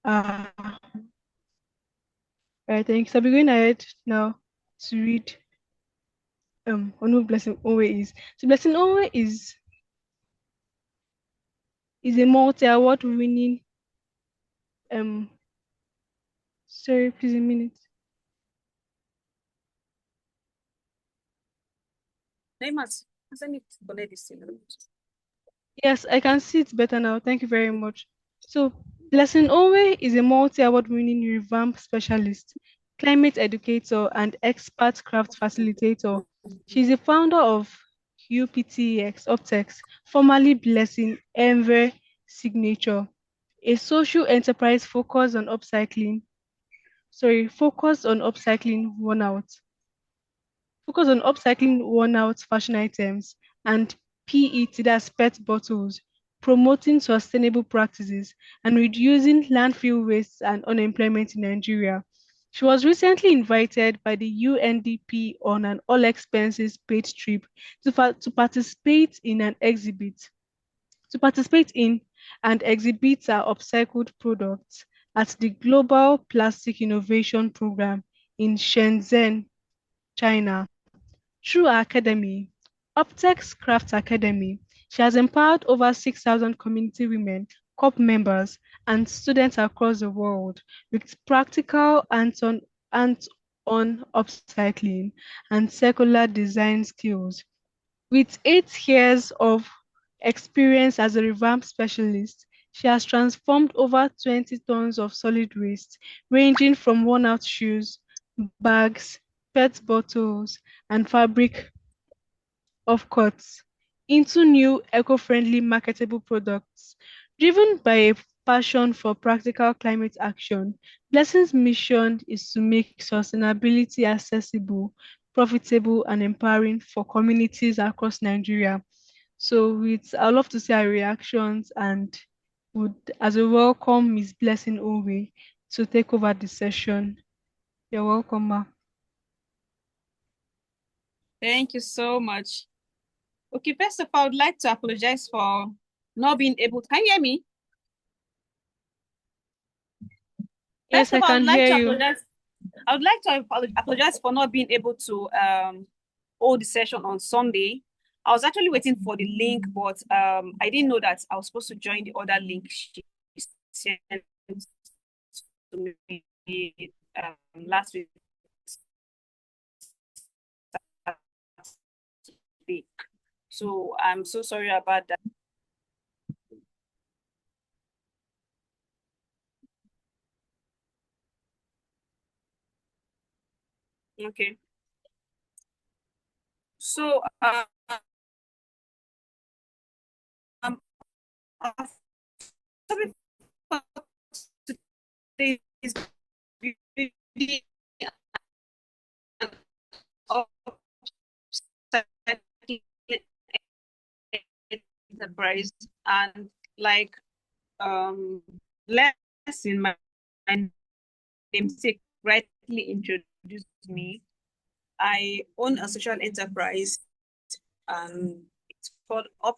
Uh, right, thanks. I'll be going ahead now to read on who Blessing Onwe is. So Blessing Onwe is a multi-award winning um sorry, please a minute. Yes, I can see it better now. Thank you very much. So, Blessing Onwe is a multi-award winning revamp specialist, climate educator, and expert craft facilitator. She's the founder of UPTX Optex, formerly Blessing Enwe Signature, a social enterprise focused on upcycling worn out fashion items and PET, that's PET bottles, promoting sustainable practices and reducing landfill waste and unemployment in Nigeria. She was recently invited by the UNDP on an all expenses paid trip to participate in and exhibit her upcycled products at the Global Plastic Innovation Program in Shenzhen, China. Through her academy, Optex Craft Academy, she has empowered over 6,000 community women, COP members, and students across the world with practical hands-on upcycling and circular design skills. With 8 years of experience as a revamp specialist, she has transformed over 20 tons of solid waste, ranging from worn out shoes, bags, PET bottles, and fabric of cuts into new eco-friendly marketable products. Driven by a passion for practical climate action, Blessing's mission is to make sustainability accessible, profitable, and empowering for communities across Nigeria. So I'd love to see our reactions and would as a welcome Miss Blessing Owe to take over the session. You're welcome, ma. Thank you so much. Okay, first of all, I would like to apologize for not being able to. Can you hear me? Yes, First I of all, can hear you. I would like to apologize for not being able to hold the session on Sunday. I was actually waiting for the link, but I didn't know that I was supposed to join the other link she sent to me last week. So I'm so sorry about that. Okay. So um, sorry for today's video of enterprise and like Blessing, my namesake, rightly introduced me. I own a social enterprise and it's called Uptex.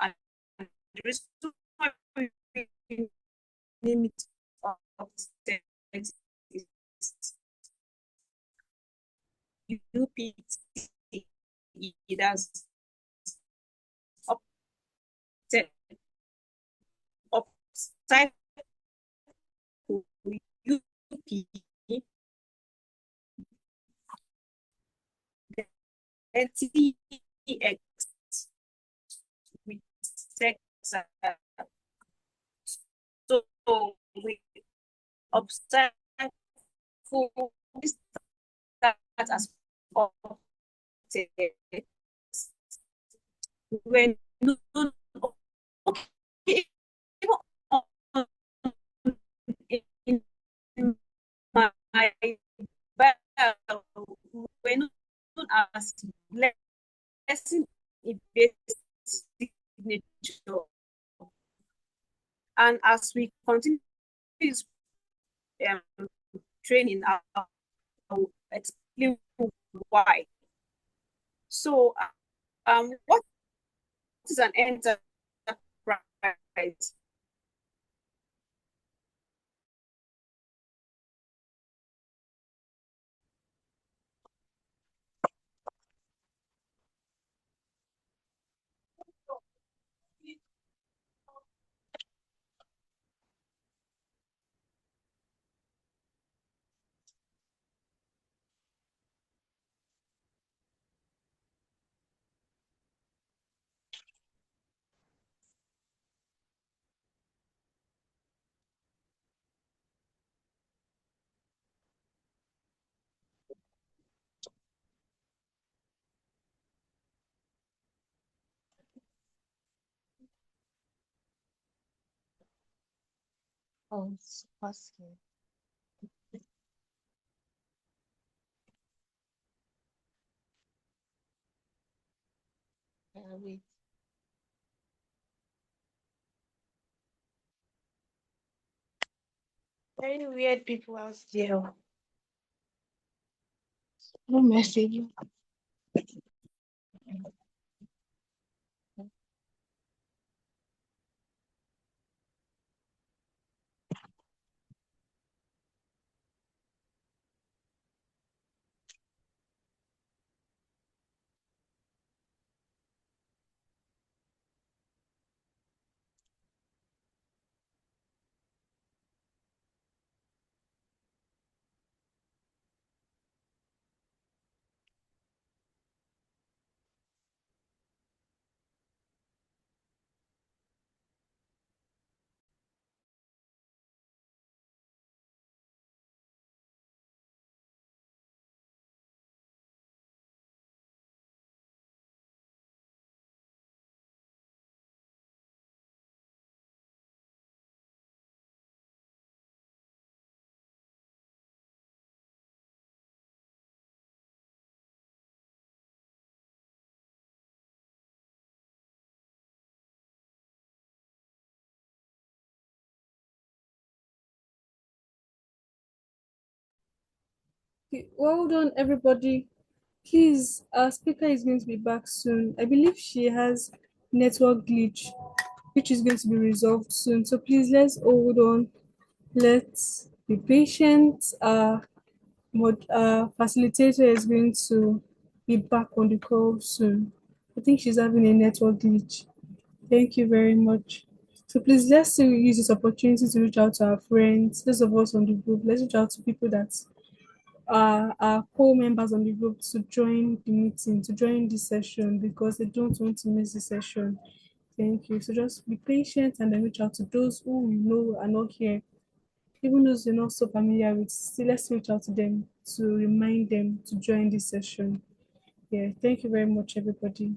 And the reason why we name it Uptex is UPT. That's Uptex, Upcycled, UP, NTX with sex. So we upcycle that as Uptex. When okay, in my bio, we're known as Blessing signature. And as we continue this training, I'll explain why. So, what is an enterprise? Oh, super scared. Wait. Very weird people out there. No message. Okay, well done, everybody. Please, our speaker is going to be back soon. I believe she has network glitch, which is going to be resolved soon. So please, let's hold on. Let's be patient. Facilitator is going to be back on the call soon. I think she's having a network glitch. Thank you very much. So please, let's still use this opportunity to reach out to our friends, those of us on the group. Let's reach out to people that our co-members on the group to join the meeting, to join the session because they don't want to miss the session. Thank you. So just be patient and then reach out to those who we know are not here. Even those you're not so familiar with, still let's reach out to them to remind them to join this session. Yeah, thank you very much, everybody.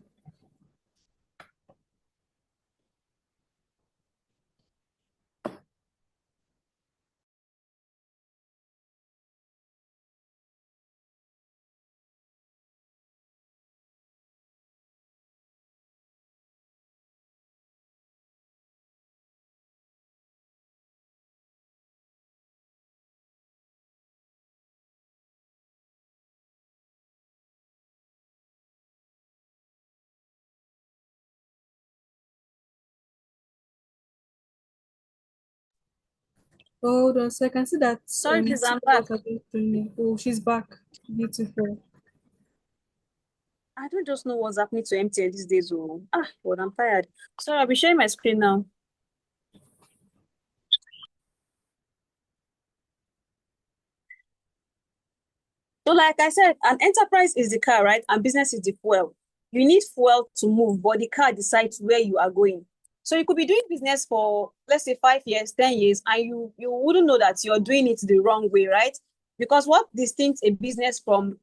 Hold on, so I can see that Sorry, please, two I'm of back. us are going to. Oh, she's back. Beautiful. I don't just know what's happening to MTN these days. Oh, but I'm tired. Sorry, I'll be sharing my screen now. So, like I said, an enterprise is the car, right? And business is the fuel. You need fuel to move, but the car decides where you are going. So you could be doing business for, let's say, 5 years, 10 years, and you wouldn't know that you're doing it the wrong way, right? Because what distincts a business from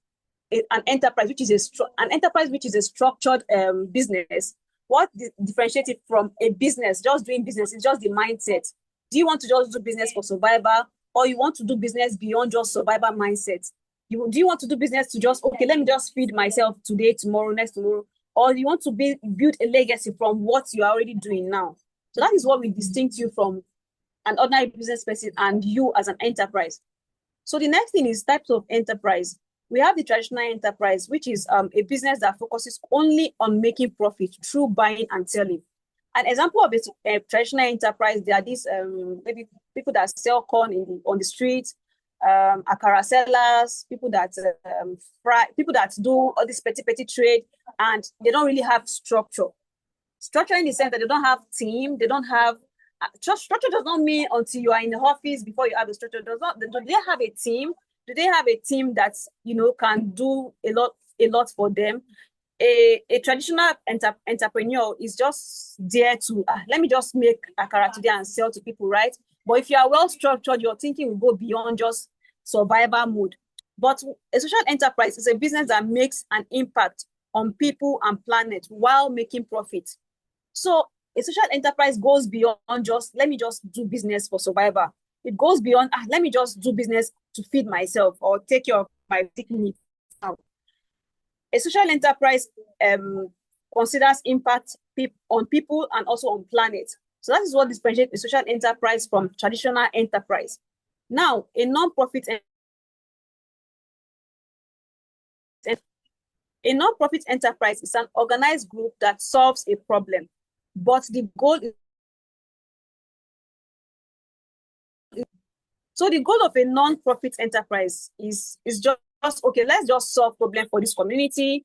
an enterprise, which is an enterprise which is a structured business, what differentiates it from a business just doing business is just the mindset. Do you want to just do business for survival, or you want to do business beyond just survival mindset? Do you want to do business to just, okay, let me just feed myself today, tomorrow, next tomorrow, or you want to build a legacy from what you are already doing now? So that is what will distinct you from an ordinary business person and you as an enterprise. So the next thing is types of enterprise. We have the traditional enterprise, which is a business that focuses only on making profit through buying and selling. An example of a traditional enterprise, there are these maybe people that sell corn on the streets, akara sellers, people that people that do all this petty trade, and they don't really have structure. Structure in the sense that they don't have team, they don't have structure does not mean until you are in the office before you have a structure. Do they have a team? Do they have a team that can do a lot for them? A traditional entrepreneur is just there to let me just make akara today and sell to people, right? But if you are well structured, your thinking will go beyond just survival mode. But a social enterprise is a business that makes an impact on people and planet while making profit. So a social enterprise goes beyond just let me just do business for survival. It goes beyond let me just do business to feed myself or take care of my basic needs. A social enterprise considers impact on people and also on planet. So that is what differentiates a social enterprise from traditional enterprise. Now, a non-profit enterprise is an organized group that solves a problem, but the goal is so the goal of a non-profit enterprise is just okay, let's just solve problem for this community.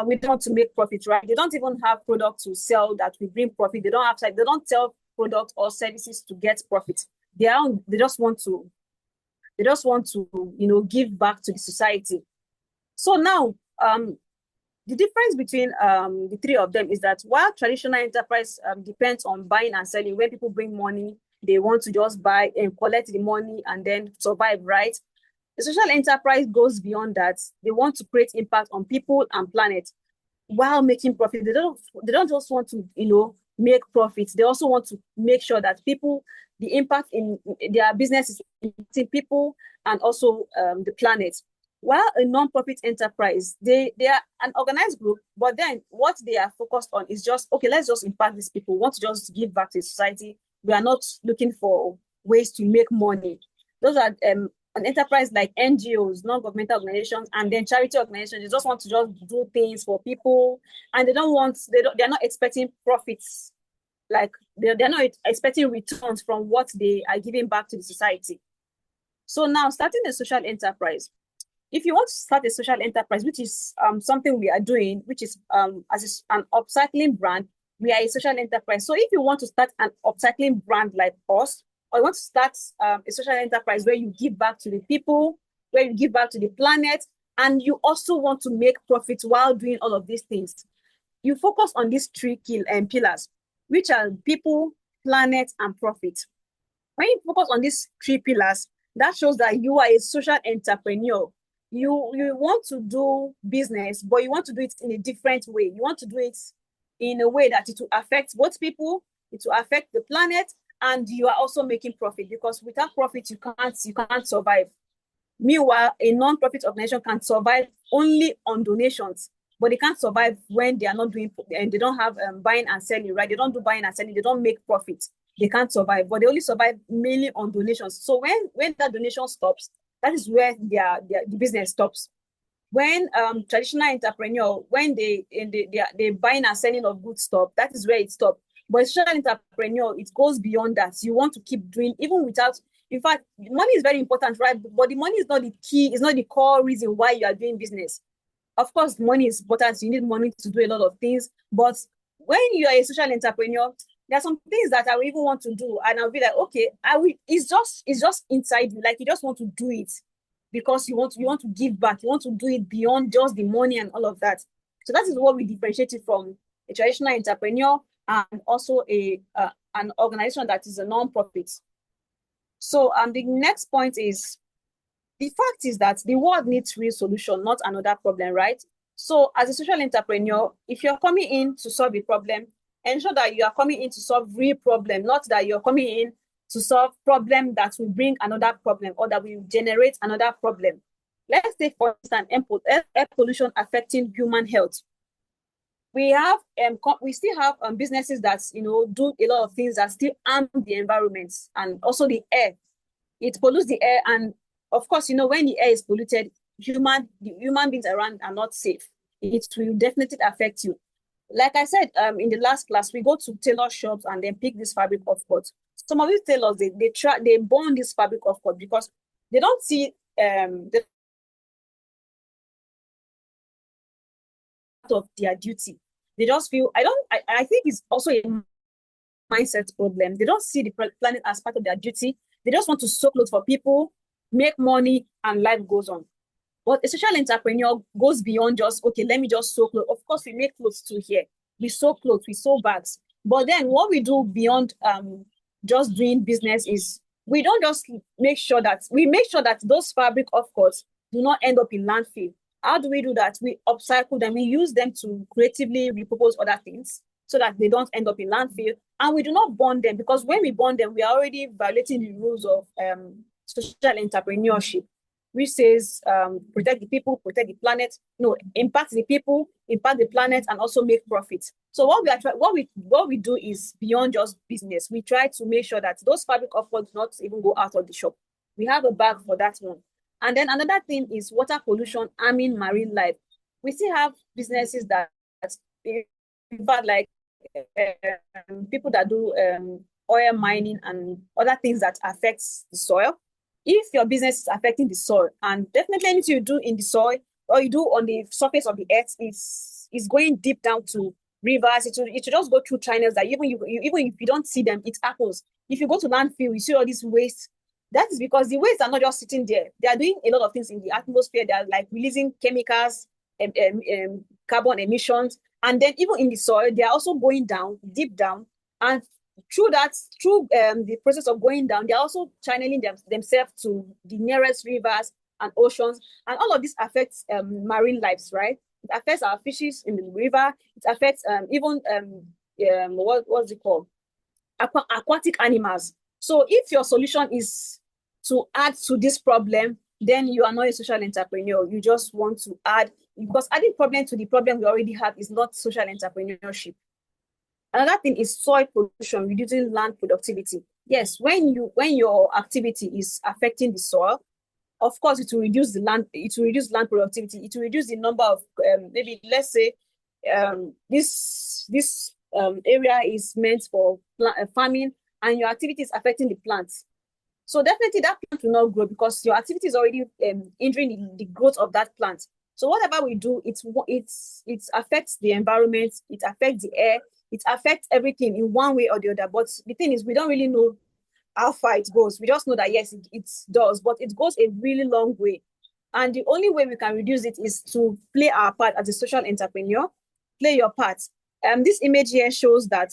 We don't want to make profit, right? They don't even have product to sell that will bring profit. They don't sell product or services to get profit. They just want to give back to the society. So now the difference between the three of them is that while traditional enterprise depends on buying and selling, when people bring money, they want to just buy and collect the money and then survive, right? The social enterprise goes beyond that. They want to create impact on people and planet while making profit. They don't just want to, make profits. They also want to make sure that the impact in their business is impacting people and also the planet. While a non-profit enterprise, they are an organized group, but then what they are focused on is just, okay, let's just impact these people. We want to just give back to society. We are not looking for ways to make money. Those are an enterprise like NGOs, non-governmental organizations, and then charity organizations. They just want to just do things for people, and they're not expecting profits. Like they're not expecting returns from what they are giving back to the society. So now, starting a social enterprise. If you want to start a social enterprise, which is something we are doing, which is as an upcycling brand, we are a social enterprise. So if you want to start an upcycling brand like us, or you want to start a social enterprise where you give back to the people, where you give back to the planet, and you also want to make profits while doing all of these things, you focus on these three pillars, which are people, planet, and profit. When you focus on these three pillars, that shows that you are a social entrepreneur. You want to do business, but you want to do it in a different way. You want to do it in a way that it will affect both people, it will affect the planet, and you are also making profit, because without profit, you can't survive. Meanwhile, a non-profit organization can survive only on donations, but they can't survive when they are not doing, and they don't have buying and selling, right? They don't do buying and selling, they don't make profit. They can't survive, but they only survive mainly on donations. So when that donation stops, that is where the business stops. When traditional entrepreneur, when they buying and selling of good stuff, that is where it stops. But social entrepreneur, it goes beyond that. You want to keep doing, even without, in fact, money is very important, right? But the money is not the key, it's not the core reason why you are doing business. Of course, money is important. You need money to do a lot of things. But when you are a social entrepreneur, there are some things that I will even want to do, and I'll be like, okay, it's just inside you. Like, you just want to do it because you want to give back. You want to do it beyond just the money and all of that. So that is what we differentiate it from a traditional entrepreneur and also an organization that is a non-profit. So the next point is, the fact is that the world needs real solution, not another problem, right? So as a social entrepreneur, if you're coming in to solve a problem, ensure that you are coming in to solve real problem, not that you're coming in to solve problem that will bring another problem or that will generate another problem. Let's take, for instance, air pollution affecting human health. We still have businesses that do a lot of things that still harm the environment and also the air. It pollutes the air, and of course, when the air is polluted, the human beings around are not safe, it will definitely affect you. Like I said, in the last class, we go to tailor shops and then pick this fabric off cut. Some of these tailors, they burn this fabric off cut because they don't see the part of their duty. They just feel, I think it's also a mindset problem. They don't see the planet as part of their duty. They just want to sew clothes for people, make money, and life goes on. But a social entrepreneur goes beyond just, okay, let me just sew clothes. Of course, we make clothes too here. We sew clothes, we sew bags. But then what we do beyond just doing business is we don't just make sure that those fabric, of course, do not end up in landfill. How do we do that? We upcycle them. We use them to creatively repurpose other things so that they don't end up in landfill. And we do not burn them, because when we burn them, we are already violating the rules of social entrepreneurship, which says protect the people, protect the planet. No, impact the people, impact the planet, and also make profits. So what we do is beyond just business. We try to make sure that those fabric offcuts do not even go out of the shop. We have a bag for that one. And then another thing is water pollution harming marine life. We still have businesses that, in fact, like people that do oil mining and other things that affects the soil. If your business is affecting the soil, and definitely anything you do in the soil or you do on the surface of the earth is going deep down to rivers, it will just go through channels that even if you don't see them, it happens. If you go to landfill, you see all this waste. That is because the waste are not just sitting there. They are doing a lot of things in the atmosphere. They are like releasing chemicals, carbon emissions. And then even in the soil, they are also going down, deep down. And through the process of going down, they're also channeling themselves to the nearest rivers and oceans. And all of this affects marine lives, right? It affects our fishes in the river. It affects even what's it called? Aquatic animals. So if your solution is to add to this problem, then you are not a social entrepreneur. You just want to add, because adding problem to the problem we already have is not social entrepreneurship. Another thing is soil pollution, reducing land productivity. Yes, when your activity is affecting the soil, of course, it will reduce land productivity. It will reduce the number of maybe, let's say, this area is meant for farming, and your activity is affecting the plants. So definitely that plant will not grow because your activity is already hindering the growth of that plant. So whatever we do, it affects the environment, it affects the air, it affects everything in one way or the other. But the thing is, we don't really know how far it goes. We just know that yes, it does, but it goes a really long way. And the only way we can reduce it is to play our part as a social entrepreneur. Play your part. This image here shows that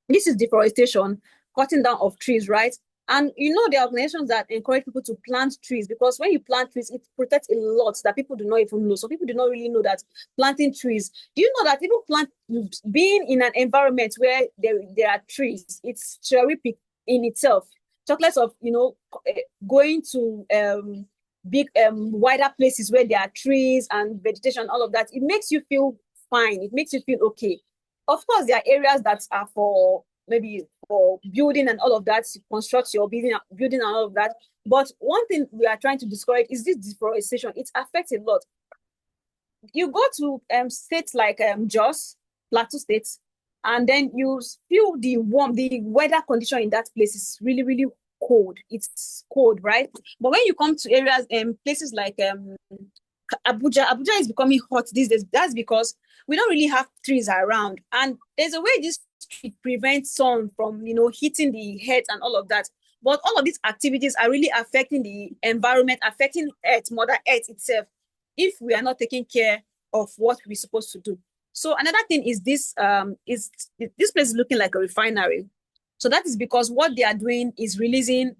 this is deforestation, cutting down of trees, right? And you know, there are organizations that encourage people to plant trees, because when you plant trees, it protects a lot that people do not even know. So people do not really know that planting trees. Do you know that even being in an environment where there are trees, it's terrific in itself. Chocolates of, going to big wider places where there are trees and vegetation, all of that, it makes you feel fine. It makes you feel okay. Of course, there are areas that are for maybe for building and all of that, to construct your building and all of that. But one thing we are trying to discourage is this deforestation. It affects a lot. You go to states like Jos, Plateau states, and then you feel the weather condition in that place is really, really cold. It's cold, right? But when you come to areas, places like Abuja is becoming hot these days. That's because we don't really have trees around. And there's a way this tree prevents sun from, hitting the head and all of that. But all of these activities are really affecting the environment, affecting Earth, Mother Earth itself, if we are not taking care of what we're supposed to do. So another thing is this place is looking like a refinery. So that is because what they are doing is releasing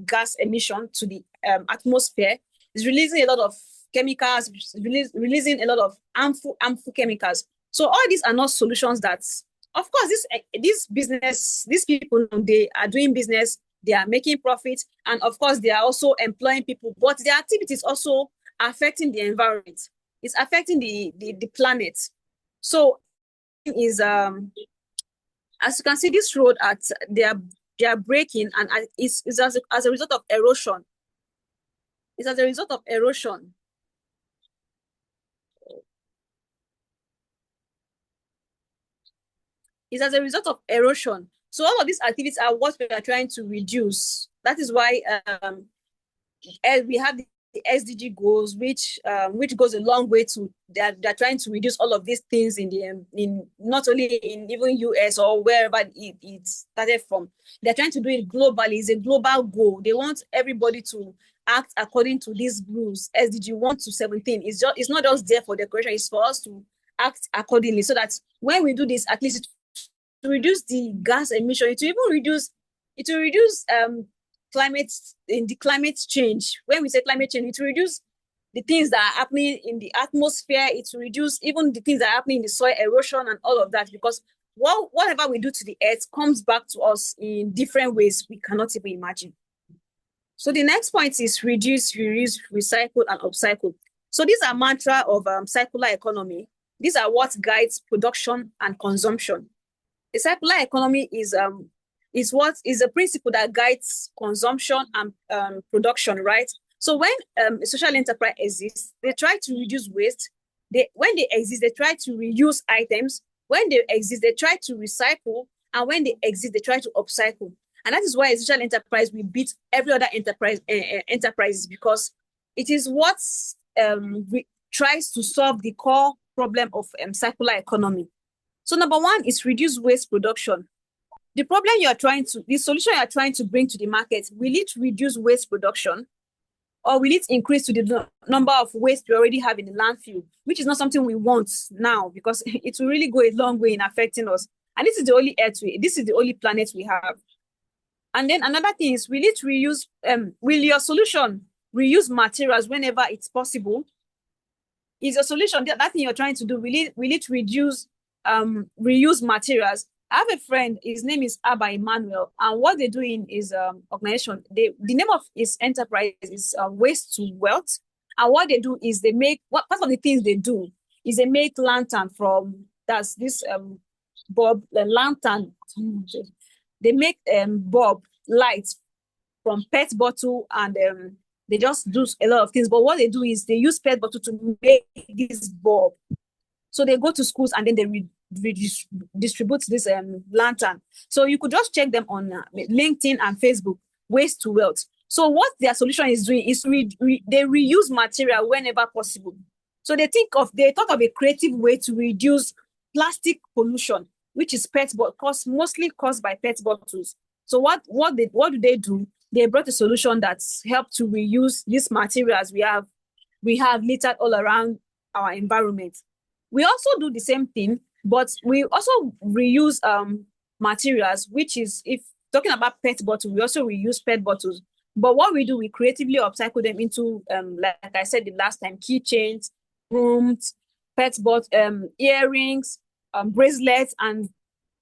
gas emission to the atmosphere. It's releasing a lot of chemicals, releasing a lot of harmful chemicals. So all these are not solutions that, of course, these people, they are doing business, they are making profit, and of course they are also employing people, but their activities also affecting the environment. It's affecting the planet. So is as you can see, this road they are breaking, and it's as a result of erosion. is as a result of erosion. It's as a result of erosion. So all of these activities are what we are trying to reduce. That is why we have the SDG goals, which goes a long way to they're trying to reduce all of these things in not only in even US or wherever it started from. They're trying to do it globally. It's a global goal. They want everybody to act according to these rules. SDG 1 to 17. It's not just there for decoration. It's for us to act accordingly, so that when we do this, at least to reduce the gas emission, it will reduce climate change. When we say climate change, it will reduce the things that are happening in the atmosphere. It will reduce even the things that are happening in the soil erosion and all of that, because whatever we do to the earth comes back to us in different ways we cannot even imagine. So the next point is reduce, reuse, recycle, and upcycle. So these are mantra of circular economy. These are what guides production and consumption. The circular economy is a principle that guides consumption and production, right? So when a social enterprise exists, they try to reduce waste. When they exist, they try to reuse items. When they exist, they try to recycle. And when they exist, they try to upcycle. And that is why a social enterprise will beat every other enterprises, because it is what tries to solve the core problem of circular economy. So number one is reduce waste production. The solution you are trying to bring to the market, will it reduce waste production, or will it increase to the number of waste we already have in the landfill, which is not something we want now, because it will really go a long way in affecting us. And this is the only this is the only planet we have. And then another thing is, will your solution reuse materials whenever it's possible? Is your solution, that thing you're trying to do, will it reduce reuse materials? I have a friend, his name is Abba Emmanuel, and what they're doing is organization. The name of his enterprise is Waste to Wealth. And what they do is part of the things they do is they make lantern bulb lantern. They make bulb lights from PET bottle, and they just do a lot of things. But what they do is they use PET bottle to make this bulb. So they go to schools and then they distribute this lantern. So you could just check them on LinkedIn and Facebook, Waste to Wealth. So what their solution is doing is they reuse material whenever possible. So they thought of a creative way to reduce plastic pollution, which is mostly caused by PET bottles. So what do they do? They brought a solution that's helped to reuse these materials we have littered all around our environment. We also do the same thing, but we also reuse materials, which is, if talking about PET bottles, we also reuse PET bottles. But what we do, we creatively upcycle them into, like I said the last time, keychains, brooms, PET bottle, earrings, bracelets, and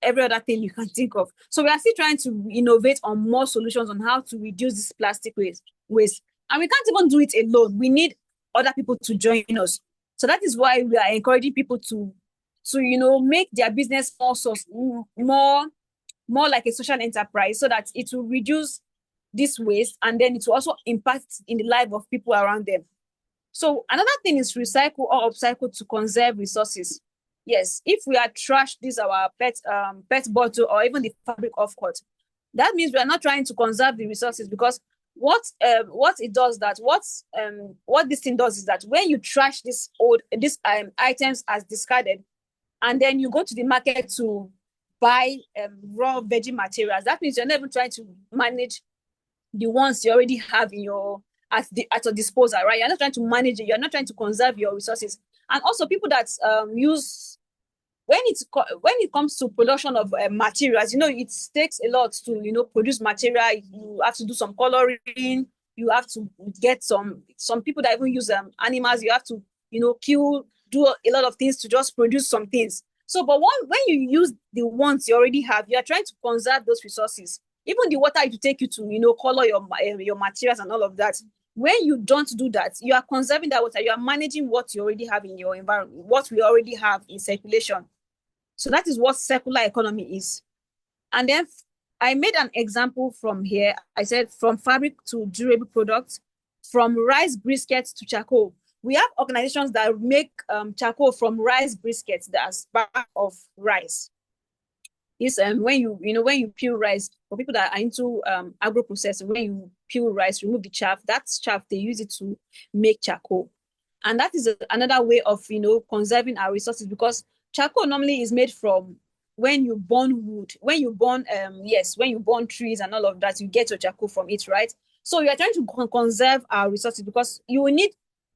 every other thing you can think of. So we are still trying to innovate on more solutions on how to reduce this plastic waste. And we can't even do it alone. We need other people to join us. So that is why we are encouraging people to make their business more like a social enterprise, so that it will reduce this waste, and then it will also impact in the life of people around them. So another thing is recycle or upcycle to conserve resources. Yes, if we are trash our PET bottle or even the fabric off cut, that means we are not trying to conserve the resources, because what this thing does is that when you trash these items as discarded, and then you go to the market to buy raw veggie materials, that means you're not even trying to manage the ones you already have in at your disposal, right? You're not trying to manage it. You're not trying to conserve your resources. And also people that when it comes to production of materials, it takes a lot to produce material. You have to do some coloring. You have to get some people that even use animals. You have to kill, do a lot of things to just produce some things. So, but when you use the ones you already have, you are trying to conserve those resources. Even the water it will take you to color your materials and all of that. When you don't do that, you are conserving that water. You are managing what you already have in your environment, what we already have in circulation. So that is what circular economy is. And then I made an example from here. I said from fabric to durable products. from rice briquettes to charcoal. We have organizations that make charcoal from rice briquettes that's back of rice. This when you peel rice, for people that are into agro processing, when you peel rice, remove the chaff, that chaff they use it to make charcoal. And that is another way of conserving our resources, because charcoal normally is made from when you burn wood, when you burn trees and all of that, you get your charcoal from it, right? So you are trying to conserve our resources, because you will need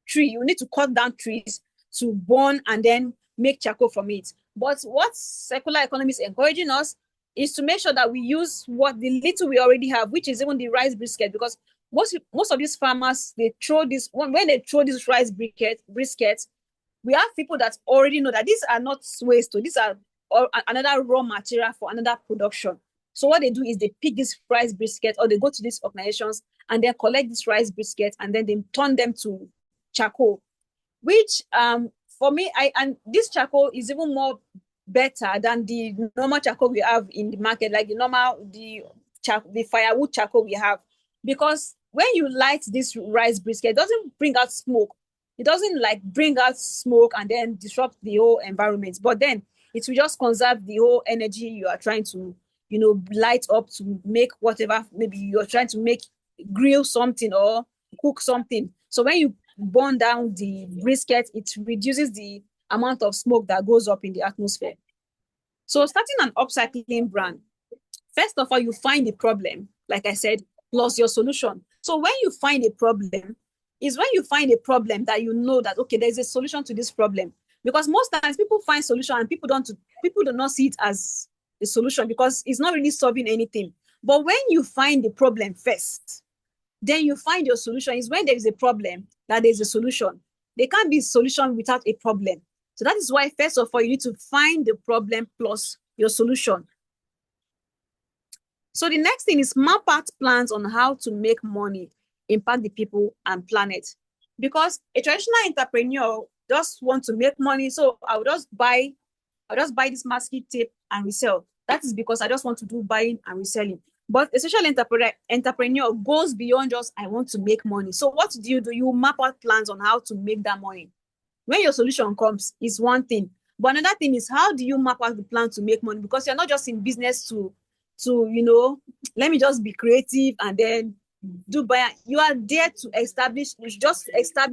to cut down trees to burn and then make charcoal from it. But what circular economy is encouraging us is to make sure that we use what the little we already have, which is even the rice briquette, because most of these farmers, they throw this, when they throw this rice briquettes, we have people that already know that these are not waste, so these are another raw material for another production. So what they do is they pick this rice briquette, or they go to these organizations and then collect this rice briquette, and then they turn them to charcoal, which for me, and this charcoal is even more better than the normal charcoal we have in the market, like the firewood charcoal we have, because when you light this rice briquette, it doesn't bring out smoke. It doesn't bring out smoke and then disrupt the whole environment. But then it will just conserve the whole energy you are trying to, light up to make whatever. Maybe you're trying to grill something or cook something. So when you burn down the briquette, it reduces the amount of smoke that goes up in the atmosphere. So starting an upcycling brand, first of all, you find the problem, like I said, plus your solution. So when you find a problem, is when you find a problem that you know that, okay, there's a solution to this problem. Because most times people find solution and people do not see it as a solution, because it's not really solving anything. But when you find the problem first, then you find your solution. Is when there is a problem that there's a solution. There can't be a solution without a problem. So that is why, first of all, you need to find the problem plus your solution. So the next thing is map out plans on how to make money, impact the people and planet. Because a traditional entrepreneur just want to make money. So I'll just buy this masking tape and resell. That is because I just want to do buying and reselling. But a social entrepreneur goes beyond just, I want to make money. So what do? You map out plans on how to make that money. When your solution comes, is one thing. But another thing is, how do you map out the plan to make money? Because you're not just in business to let me just be creative and then do buy. You are there to establish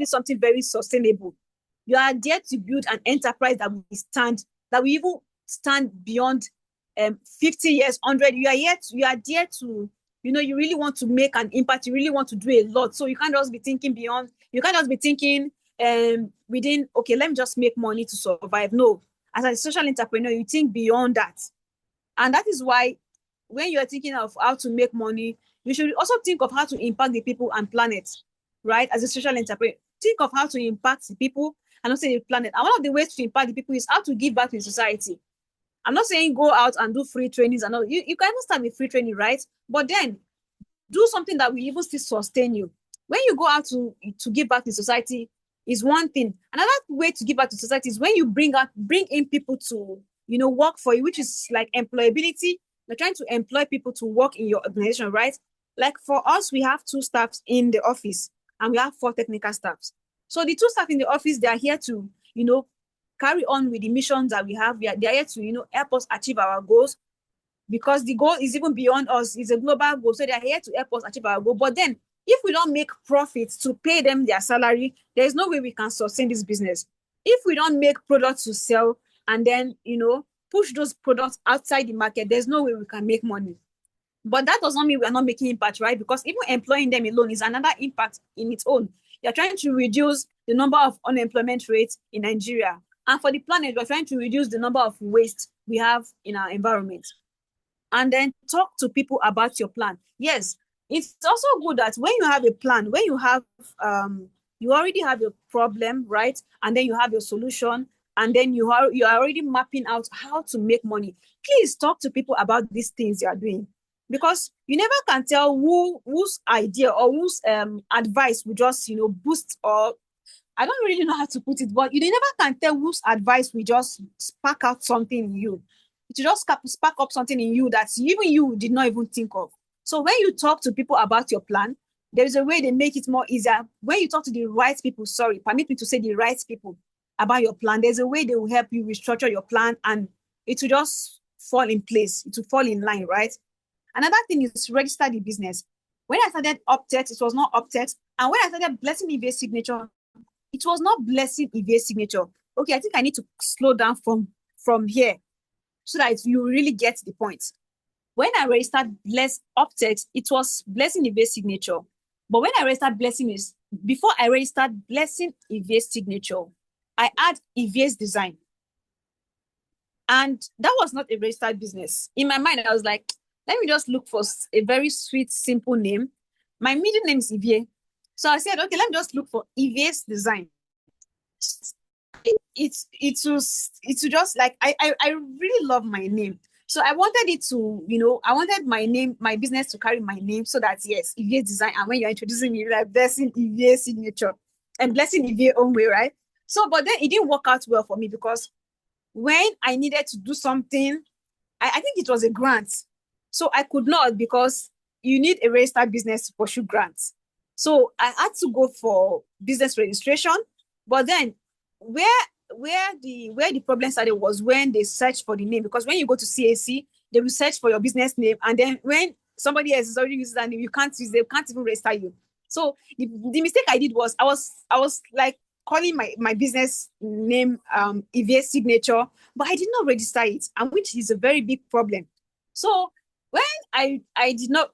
something very sustainable. You are there to build an enterprise that will even stand beyond 50 years, 100. You are there to, you really want to make an impact. You really want to do a lot. So you can't just be thinking beyond. You can't just be thinking within, okay, let me just make money to survive. No, as a social entrepreneur, you think beyond that. And that is why when you are thinking of how to make money, you should also think of how to impact the people and planet, right? As a social entrepreneur, think of how to impact the people and also the planet. And one of the ways to impact the people is how to give back to the society. I'm not saying go out and do free trainings and all. You can even start with free training, right? But then do something that will even still sustain you. When you go out to give back to society is one thing. Another way to give back to society is when you bring in people to, work for you, which is like employability. You're trying to employ people to work in your organization, right? Like for us, we have 2 staffs in the office and we have 4 technical staffs. So the 2 staff in the office, they are here to, carry on with the missions that we have. They are here to, help us achieve our goals, because the goal is even beyond us. It's a global goal. So they are here to help us achieve our goal. But then if we don't make profits to pay them their salary, there is no way we can sustain this business. If we don't make products to sell and then, push those products outside the market, there's no way we can make money. But that does not mean we're not making impact, right? Because even employing them alone is another impact in its own. You're trying to reduce the number of unemployment rates in Nigeria. And for the planet, we're trying to reduce the number of waste we have in our environment. And then talk to people about your plan. Yes, it's also good that when you have a plan, when you have, you already have your problem, right? And then you have your solution, and then you are already mapping out how to make money. Please talk to people about these things you are doing, because you never can tell whose idea or whose advice will just boost, or I don't really know how to put it, but you never can tell whose advice will just spark out something in you. It will just spark up something in you that even you did not even think of. So when you talk to people about your plan, There is a way they make it more easier. When you talk to the right people, permit me to say the right people about your plan, there's a way they will help you restructure your plan and it will just fall in place. It will fall in line, right? Another thing is register the business. When I started Uptext, it was not Uptext. And when I started Blessing Onwe Signature, it was not Blessing Onwe Signature. Okay, I think I need to slow down from here so that you really get the point. When I registered Uptext, it was Blessing Onwe Signature. But when I registered before I registered Blessing Onwe Signature, I had Onwe's Design. And that was not a registered business. In my mind, I was like, let me just look for a very sweet, simple name. My middle name is Onwe. So I said, okay, let me just look for Onwe's Design. It was just like, I really love my name. So I wanted it to, I wanted my business to carry my name so that, yes, Onwe's Design. And when you're introducing me, like Blessing Onwe Signature and Blessing Onwe Onwe, right? So, but then it didn't work out well for me because when I needed to do something, I think it was a grant. So I could not because you need a registered business to pursue grants. So I had to go for business registration. But then where the problem started was when they searched for the name, because when you go to CAC, they will search for your business name, and then when somebody else is already using that name, they can't even register you. So the mistake I did was I was like calling my business name Onwe Signature, but I did not register it, and which is a very big problem. So when I did not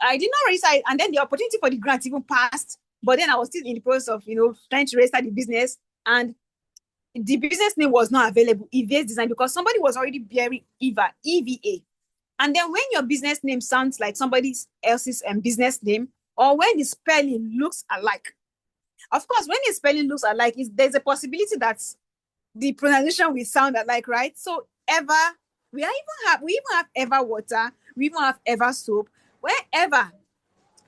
register it, and then the opportunity for the grant even passed, but then I was still in the process of trying to register the business, and the business name was not available, Onwe's Design, because somebody was already bearing EVA. And then when your business name sounds like somebody else's business name, or when the spelling looks alike, of course, when the spelling looks alike, there's a possibility that the pronunciation will sound alike, right? So we even have Ever Water, we even have Ever Soap, wherever,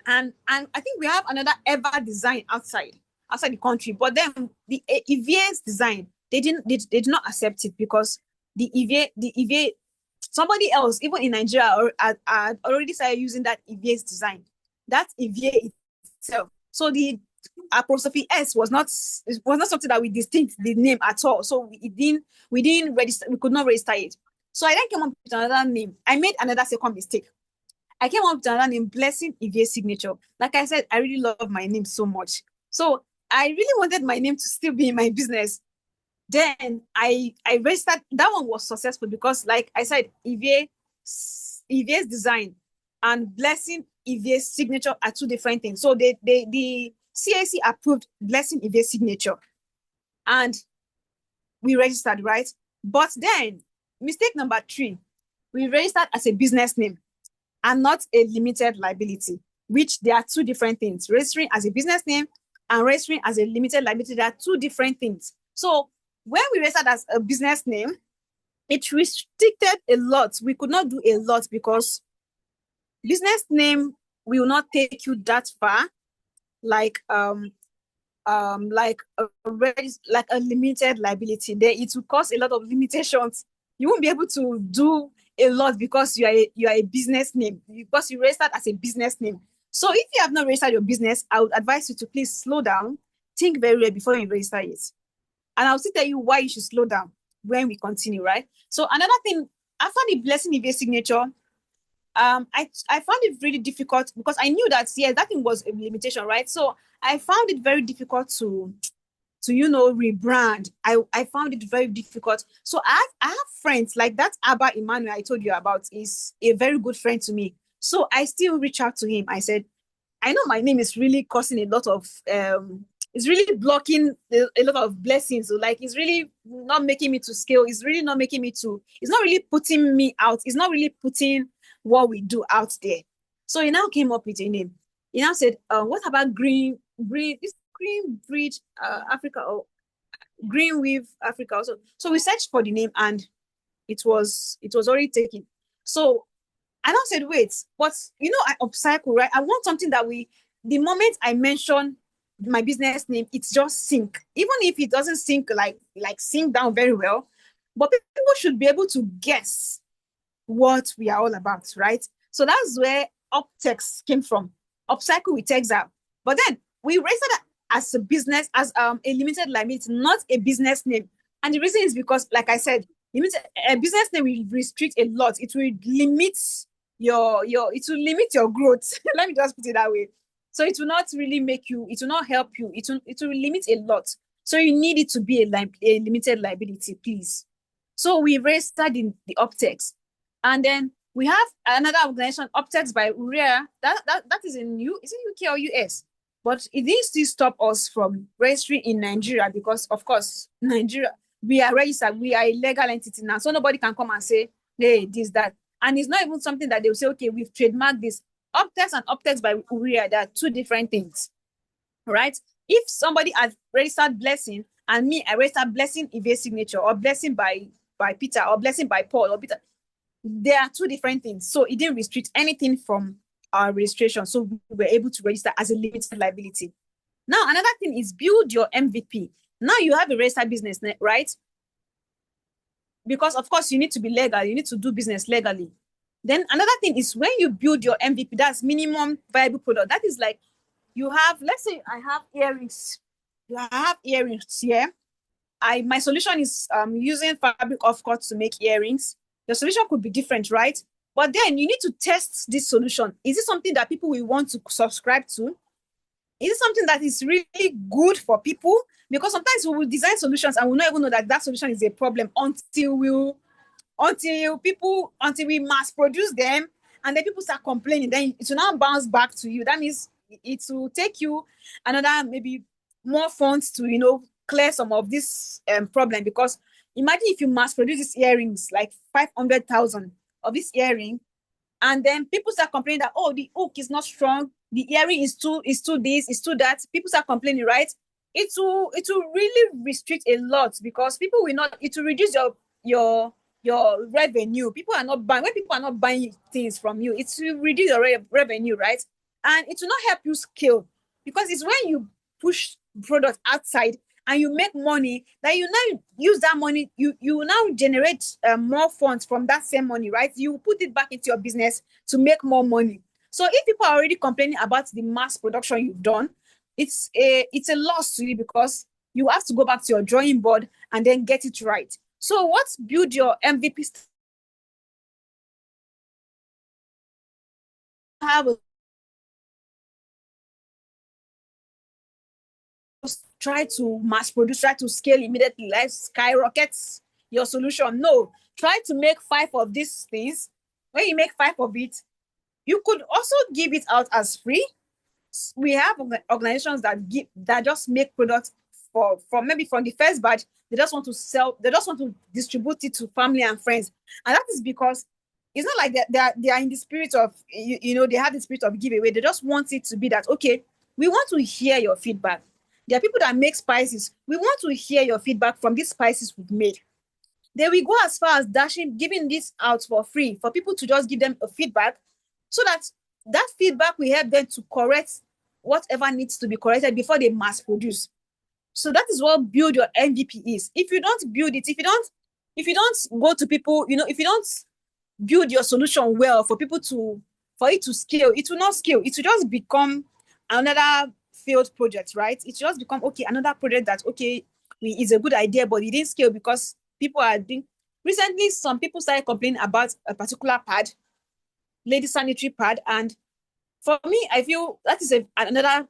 and I think we have another Ever Design outside the country. But then the Onwe's Design, they did not accept it because the Onwe, somebody else, even in Nigeria, had already started using that Onwe's Design, that Onwe itself. So the apostrophe S was not something that we distinct the name at all. So we didn't register, we could not register it. So I then came up with another name. I made another second mistake. I came up with another name, Blessing Onwe Signature. Like I said, I really love my name so much. So I really wanted my name to still be in my business. Then I registered. That one was successful because, like I said, Onwe's Design and Blessing Onwe Signature are two different things. So the CAC approved Blessing Onwe Signature, and we registered, right? But then mistake number 3, we registered as a business name and not a limited liability, which they are two different things. Registering as a business name and registering as a limited liability, they are two different things. So when we registered as a business name, it restricted a lot. We could not do a lot because business name will not take you that far, like a limited liability. There, it will cause a lot of limitations. You won't be able to do a lot because you are a business name, because you registered as a business name. So if you have not registered your business, I would advise you to please slow down, think very well before you register it. And I'll still tell you why you should slow down when we continue, right? So another thing, after the Blessing Onwe Signature, I found it really difficult because I knew that, yes, that thing was a limitation, right? So I found it very difficult to rebrand. I found it very difficult. So I have friends like that. Abba Emmanuel I told you about is a very good friend to me. So I still reach out to him. I said, I know my name is really causing a lot of it's really blocking a lot of blessings. So like, it's really not making me to scale. It's really not making me to, it's not really putting me out. It's not really putting what we do out there. So he now came up with a name. He now said, what about Green Bridge Africa, or Green Weave Africa also? So we searched for the name and it was already taken. So I now said, wait, but I upcycle, right? I want something that the moment I mention my business name, it's just sync. Even if it doesn't sync like sync down very well, but people should be able to guess what we are all about, right? So that's where Uptext came from. Upcycle with Texile. But then we registered as a business, as a limited liability, not a business name. And the reason is because, like I said, a business name will restrict a lot. It will limit your growth. Let me just put it that way. So it will not really make you, it will not help you. It will limit a lot. So you need it to be a limited liability, please. So we registered in the Optex. And then we have another organization, Optex by Urea. That is in is it UK or US? But it didn't still stop us from registering in Nigeria because, of course, Nigeria, we are registered, we are a legal entity now. So nobody can come and say, hey, this, that. And it's not even something that they'll say, okay, we've trademarked this. Optex and Optex by Urea, they are two different things, right? If somebody has registered Blessing and me, I registered Blessing Eve signature or Blessing by Peter or Blessing by Paul or Peter, they are two different things. So it didn't restrict anything from our registration. So we were able to register as a limited liability. Now, another thing is build your MVP. Now you have a registered business, right? Because of course you need to be legal. You need to do business legally. Then another thing is when you build your MVP, that's minimum viable product. That is like you have, let's say I have earrings. I have earrings here. My solution is using fabric of course to make earrings. The solution could be different, right? But then you need to test this solution. Is it something that people will want to subscribe to? Is it something that is really good for people? Because sometimes we will design solutions and we'll not even know that solution is a problem until we mass produce them and then people start complaining. Then it will now bounce back to you. That means it will take you another maybe more funds to clear some of this problem. Because imagine if you mass produce these earrings, like 500,000 of this earring, and then people start complaining that, oh, the hook is not strong, the earring is too this, is too that. People start complaining, right? It will really restrict a lot because people will not. It will reduce your revenue. People are not buying. When people are not buying things from you, it will reduce your revenue, right? And it will not help you scale because it's when you push product outside and you make money, that you now use that money, you now generate more funds from that same money, right? You put it back into your business to make more money. So if people are already complaining about the mass production you've done, it's a loss to you because you have to go back to your drawing board and then get it right. So what's build your MVP? Have a try to mass produce, try to scale immediately, like skyrockets your solution. No, try to make 5 of these things. When you make 5 of it, you could also give it out as free. We have organizations that just make products for maybe from the first batch. They just want to sell, they just want to distribute it to family and friends. And that is because it's not like they are in the spirit of, they have the spirit of giveaway. They just want it to be that, okay, we want to hear your feedback. There are people that make spices. We want to hear your feedback from these spices we've made. Then we go as far as giving this out for free for people to just give them a feedback so that feedback will help them to correct whatever needs to be corrected before they mass produce. So that is what build your MVP is. If you don't build it, if you don't go to people, if you don't build your solution well for it to scale, it will not scale. It will just become another failed project, right? It just become, okay, another project that, okay, it's a good idea, but it didn't scale because people are doing. Recently, some people started complaining about a particular pad, lady sanitary pad, and for me, I feel that is another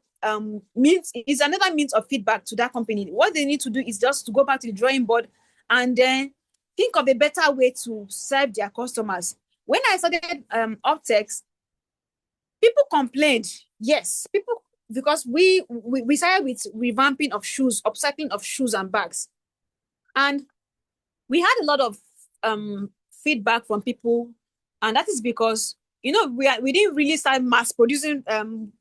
means of feedback to that company. What they need to do is just to go back to the drawing board and then think of a better way to serve their customers. When I started Optex, people complained. Yes, people, because we started with revamping of shoes, upcycling of shoes and bags. And we had a lot of feedback from people. And that is because, we didn't really start mass producing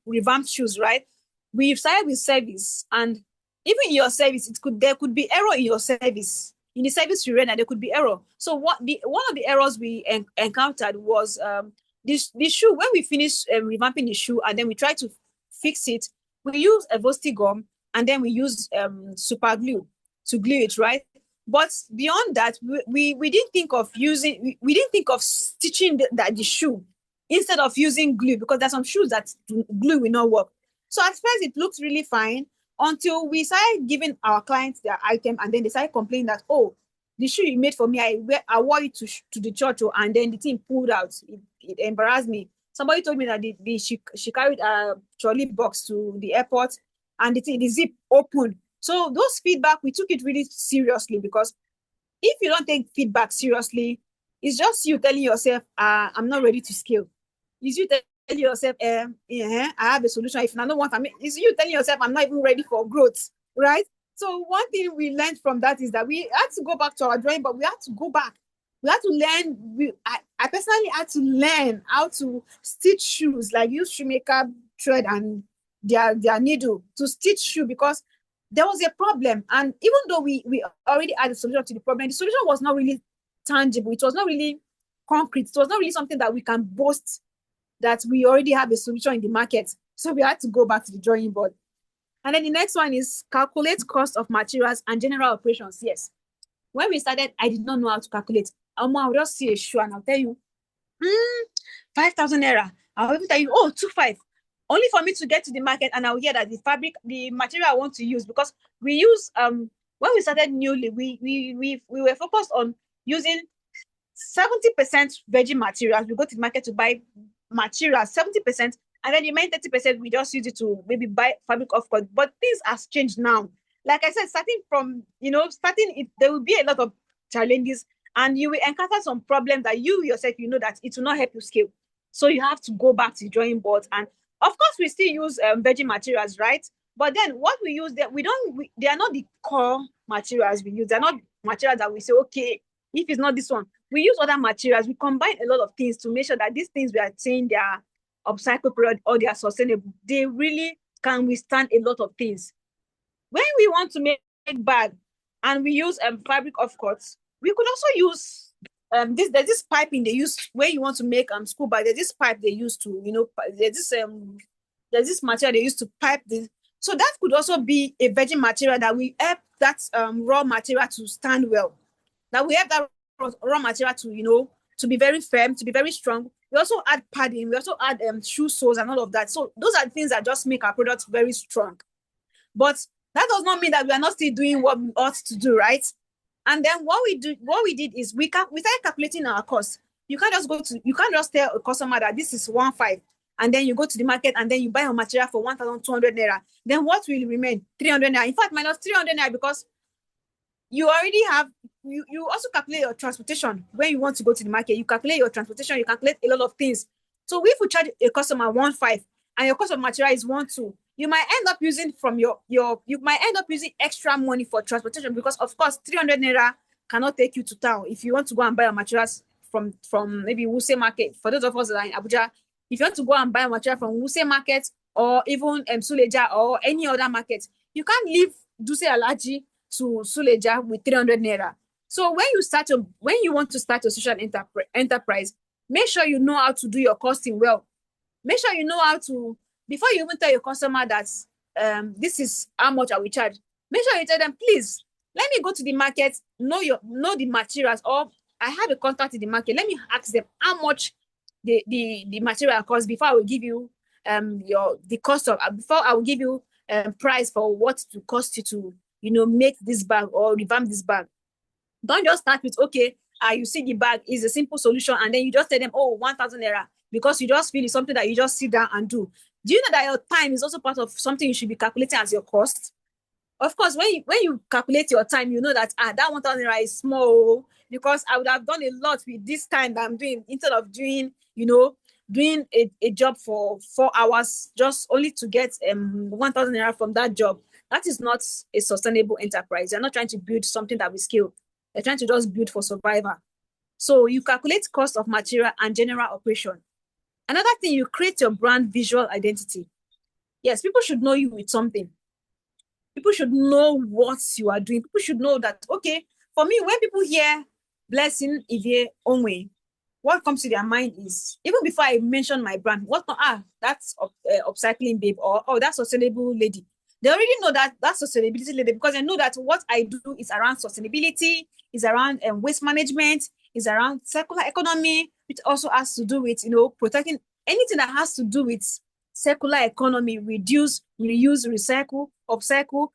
revamped shoes, right? We've started with service. And even in your service, there could be error in your service. In the service you ran, there could be error. So one of the errors we encountered was the shoe. When we finished revamping the shoe and then we tried to fix it, we use evosti gum and then we use super glue to glue it, right? But beyond that, we didn't think of stitching the shoe instead of using glue, because there's some shoes that glue will not work. So at first it looked really fine until we started giving our clients their item, and then they started complaining that, oh, the shoe you made for me, I wore it to the church, and then the thing pulled out. It embarrassed me. Somebody told me that she carried a trolley box to the airport, and the zip opened. So those feedback, we took it really seriously, because if you don't take feedback seriously, it's just you telling yourself, I'm not ready to scale. It's you telling yourself, I have a solution. If I don't want, it's you telling yourself, I'm not even ready for growth, right? So one thing we learned from that is that we had to go back to our drawing board. We had to go back. We had to learn. I personally had to learn how to stitch shoes, like use shoemaker thread and their needle to stitch shoe, because there was a problem. And even though we already had a solution to the problem, the solution was not really tangible. It was not really concrete. It was not really something that we can boast that we already have a solution in the market. So we had to go back to the drawing board. And then the next one is calculate cost of materials and general operations. Yes. When we started, I did not know how to calculate. I'll just see a shoe and I'll tell you, 5,000 naira. I'll even tell you, 2,500. Only for me to get to the market, and I'll hear that the material I want to use, because we use, when we started newly, we were focused on using 70% virgin materials. We go to the market to buy materials, 70%, and then the main 30%, we just use it to maybe buy fabric, of course. But things has changed now. Like I said, there will be a lot of challenges, and you will encounter some problems that you yourself, that it will not help you scale. So you have to go back to the drawing board. And of course, we still use virgin materials, right? But then what we use there, they are not the core materials we use. They're not materials that we say, okay, if it's not this one, we use other materials. We combine a lot of things to make sure that these things we are saying they are upcycled product or they are sustainable. They really can withstand a lot of things. When we want to make bag and we use fabric, of course, we could also use there's this piping they use when you want to make school bag. There's this pipe they use to, there's this material they use to pipe this. So that could also be a virgin material that we help that raw material to stand well. That we have that raw material to, to be very firm, to be very strong. We also add padding, we also add shoe soles and all of that. So those are things that just make our products very strong. But that does not mean that we are not still doing what we ought to do, right? And then what we did is we started calculating our costs. You can't just tell a customer that this is 1,500, and then you go to the market and then you buy a material for 1,200 naira. Then what will remain? 300 naira. In fact, minus 300 naira, because you already have, you also calculate your transportation. When you want to go to the market, you calculate your transportation, you calculate a lot of things. So if you charge a customer 1,500 and your cost of material is 1,200, you might end up using extra money for transportation, because of course 300 naira cannot take you to town. If you want to go and buy a materials from maybe Wuse Market, for those of us that are in Abuja, if you want to go and buy a material from Wuse Market or even Suleja or any other market, you can't leave Duse Alaji to Suleja with 300 naira. So when you want to start a social enterprise, make sure you know how to do your costing well. Make sure you know how to, before you even tell your customer that this is how much I will charge, make sure you tell them, please, let me go to the market, know the materials, or I have a contact in the market. Let me ask them how much the material costs before I will give you before I will give you price for what to cost you to make this bag or revamp this bag. Don't just start with, okay, you see the bag is a simple solution, and then you just tell them, 1,000 naira, because you just feel it's something that you just sit down and do. Do you know that your time is also part of something you should be calculating as your cost? Of course, when you calculate your time, you know that that 1,000 naira is small, because I would have done a lot with this time that I'm doing, instead of doing a job for 4 hours just only to get 1,000 naira from that job. That is not a sustainable enterprise. You're not trying to build something that will scale. You're trying to just build for survival. So you calculate cost of material and general operation. Another thing, you create your brand visual identity. Yes, people should know you with something. People should know what you are doing. People should know that, okay, for me, when people hear Blessing Onwe, what comes to their mind is, even before I mention my brand, that's upcycling babe, or that's sustainable lady. They already know that's sustainability lady, because they know that what I do is around sustainability, is around waste management, is around circular economy, which also has to do with, protecting anything that has to do with circular economy, reduce, reuse, recycle, upcycle,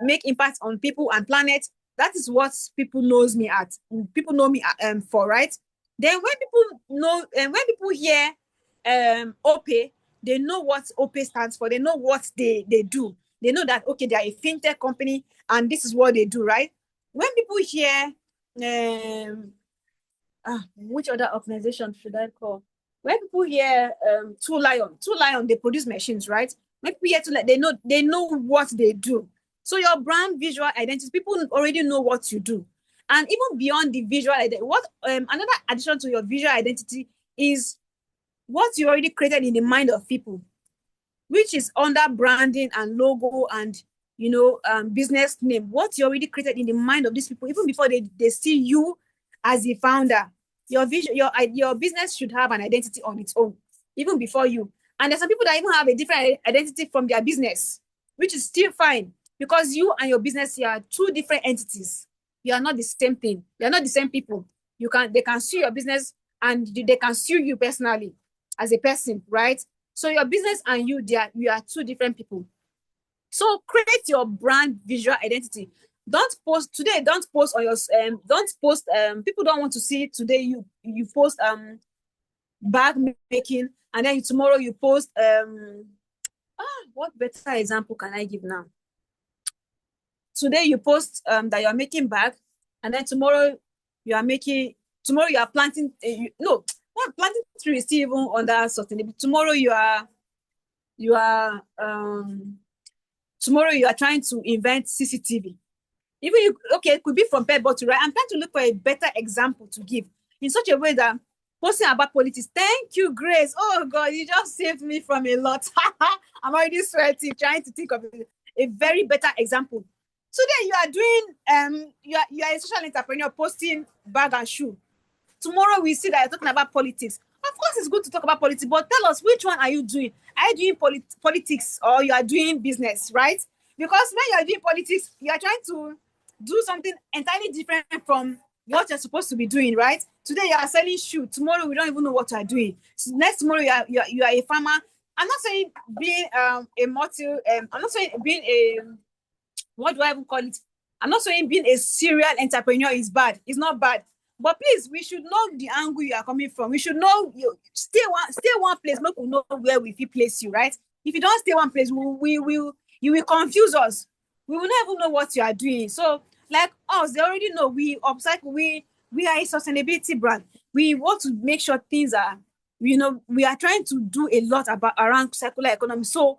make impact on people and planet. That is what people knows me at. People know me for, right? Then when people know, and when people hear OPE, they know what OPE stands for. They know what they do. They know that, okay, they are a fintech company and this is what they do, right? When people hear which other organization should I call? When people hear Two Lion, they produce machines, right? When people hear Two Lion, they know what they do. So your brand visual identity, people already know what you do. And even beyond the visual identity, what another addition to your visual identity is what you already created in the mind of people, which is under branding and logo and business name. What you already created in the mind of these people, even before they see you as the founder. Your vision, your business should have an identity on its own, even before you. And there's some people that even have a different identity from their business, which is still fine, because you and your business, you are two different entities. You are not the same thing. You are not the same people. They can sue your business and they can sue you personally as a person, right? So your business and you are two different people. So create your brand visual identity. Don't post on your people don't want to see today you post bag making, and then tomorrow you post what better example can I give now? Today you post that you're making bag, and then tomorrow you are planting planting trees still even under sustainability. Tomorrow tomorrow you are trying to invent CCTV. Even it could be from pet bottle, right? I'm trying to look for a better example to give in such a way that posting about politics. Thank you, Grace. Oh God, you just saved me from a lot. I'm already sweating trying to think of a very better example. Today you are doing you are a social entrepreneur posting bag and shoe. Tomorrow we see that you're talking about politics. Of course, it's good to talk about politics, but tell us, which one are you doing? Are you doing politics or you are doing business, right? Because when you are doing politics, you are trying to do something entirely different from what you're supposed to be doing, right? Today you are selling shoe. Tomorrow we don't even know what you are doing. So next tomorrow you are a farmer. I'm not saying being I'm not saying being a, what do I even call it? I'm not saying being a serial entrepreneur is bad. It's not bad. But please, we should know the angle you are coming from. We should know you stay one place. Make we know where we feel place you, right? If you don't stay one place, you will confuse us. We will not even know what you are doing. So, like us, they already know we upcycle. We are a sustainability brand. We want to make sure things are, we are trying to do a lot around circular economy. So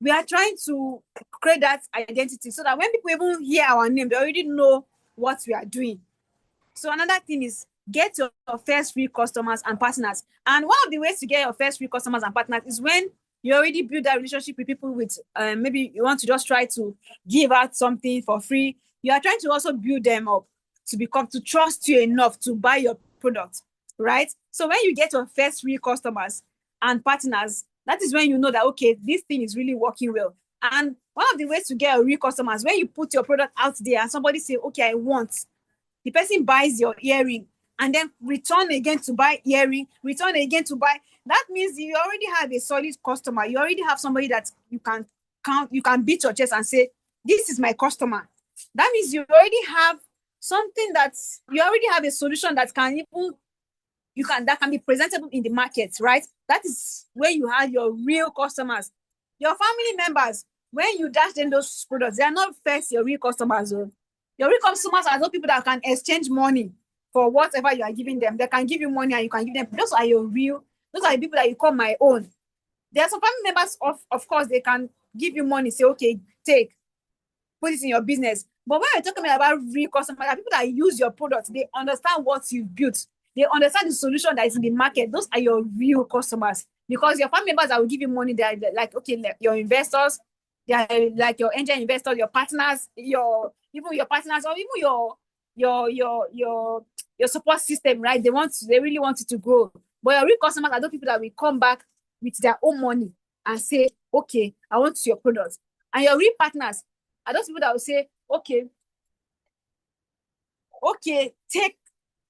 we are trying to create that identity so that when people even hear our name, they already know what we are doing. So another thing is get your first free customers and partners. And one of the ways to get your first free customers and partners is when you already build that relationship with people with maybe you want to just try to give out something for free. You are trying to also build them up to trust you enough to buy your product, right? So when you get your first free customers and partners, that is when you know that, okay, this thing is really working well. And one of the ways to get a real customers, when you put your product out there and somebody say, okay, I want, the person buys your earring and then return again to buy earring, return again to buy. That means you already have a solid customer. You already have somebody that you can count, you can beat your chest and say, this is my customer. That means you already have something you already have a solution that can be presentable in the market, right? That is where you have your real customers. Your family members, when you dash them those products, they are not first your real customers. Your real customers are those people that can exchange money for whatever you are giving them. They can give you money and you can give them. Those are those are the people that you call my own. There are some family members, of course, they can give you money, say, okay, take, put it in your business. But when you're talking about real customers, people that use your product, they understand what you've built. They understand the solution that is in the market. Those are your real customers. Because your family members that will give you money, they're like, okay, your investors, they're like your angel investors, your partners, even your partners, or even your support system, right? They really want it to grow. But your real customers are those people that will come back with their own money and say, okay, I want your products. And your real partners are those people that will say, okay, take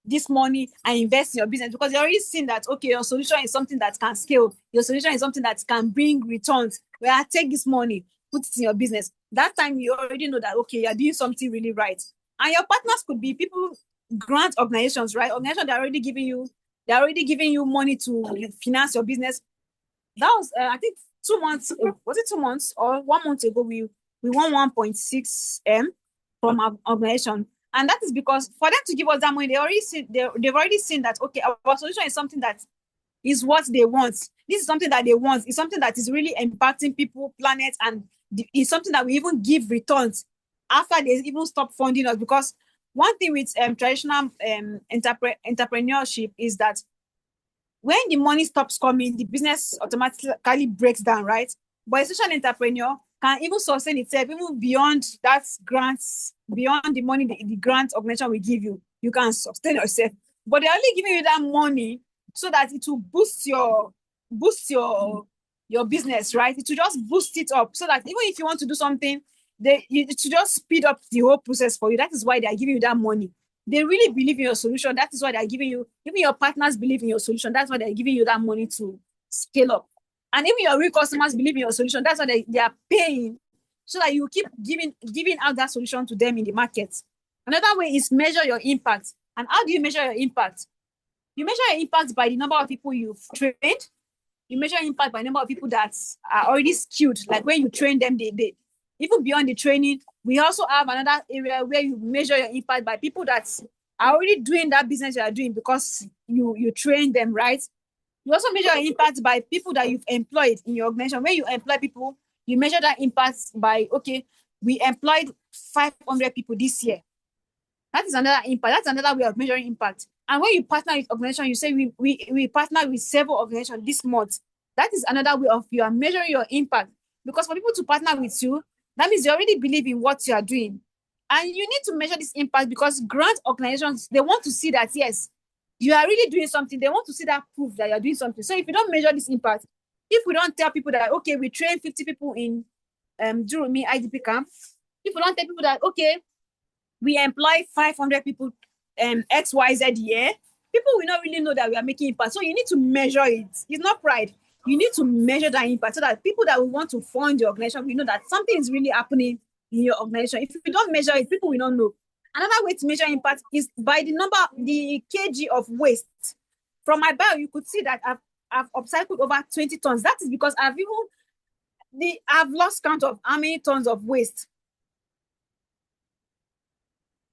this money and invest in your business because you're already seen that, okay, your solution is something that can scale. Your solution is something that can bring returns. Where I take this money, put it in your business. That time you already know that, okay, you're doing something really right. And your partners could be people, grant organizations, right? Organizations they're already giving you money to finance your business. That was, I think, 2 months. Was it 2 months or 1 month ago? We won 1.6 M from our organization, and that is because for them to give us that money, they've already seen that, okay, our solution is something that is what they want. This is something that they want. It's something that is really impacting people, planet, and it's something that we even give returns after they even stop funding us. Because one thing with traditional entrepreneurship is that when the money stops coming, the business automatically breaks down, right? But a social entrepreneur can even sustain itself even beyond that grants, beyond the money the grant organization will give you. You can sustain yourself. But they're only giving you that money so that it will boost your business, right? It will just boost it up so that even if you want to do something, it will just speed up the whole process for you. That is why they are giving you that money. They really believe in your solution. That is why they're giving you, even your partners believe in your solution. That's why they're giving you that money to scale up. And even your real customers believe in your solution. That's why they are paying so that you keep giving out that solution to them in the market. Another way is measure your impact. And how do you measure your impact? You measure your impact by the number of people you've trained. You measure impact by the number of people that are already skilled. Like when you train them, they even beyond the training, we also have another area where you measure your impact by people that are already doing that business you are doing because you train them, right? You also measure your impact by people that you've employed in your organization. When you employ people, you measure that impact by, okay, we employed 500 people this year. That is another impact. That's another way of measuring impact. And when you partner with organization, you say we partner with several organizations this month. That is another way of you are measuring your impact. Because for people to partner with you, that means they already believe in what you are doing. And you need to measure this impact because grant organizations, they want to see that, yes, you are really doing something. They want to see that proof that you're doing something. So if you don't measure this impact, if we don't tell people that, okay, we train 50 people in Jurumi IDP camp, if we don't tell people that, okay, we employ 500 people XYZ year, people will not really know that we are making impact. So you need to measure it. It's not pride. You need to measure that impact so that people that will want to fund your organization, we know that something is really happening in your organization. If you don't measure it, people will not know. Another way to measure impact is by the kg of waste. From my bio, you could see that I've upcycled over 20 tons. That is because I've lost count of how many tons of waste.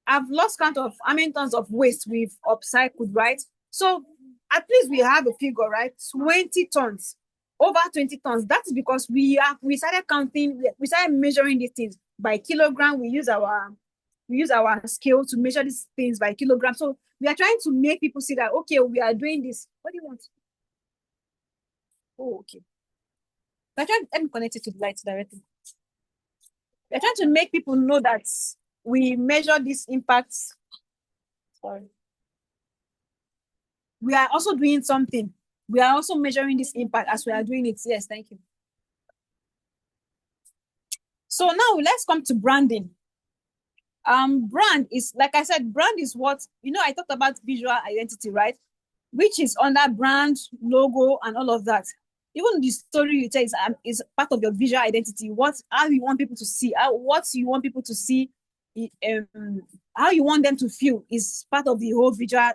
I've lost count of how many tons of waste we've upcycled, right? So at least we have a figure, right? 20 tons, over 20 tons. That's because we started counting, we started measuring these things by kilogram. We use our scale to measure these things by kilogram. So we are trying to make people see that, okay, we are doing this. What do you want? Oh, okay. Let me connect it to the lights directly. We're trying to make people know that we measure these impacts. Sorry. We are also doing something. We are also measuring this impact as we are doing it. Yes, thank you. So now let's come to branding. Brand is, like I said, brand is what, I talked about visual identity, right? Which is under brand, logo, and all of that. Even the story you tell is part of your visual identity. How you want people to see, what you want people to see, how you want them to feel is part of the whole visual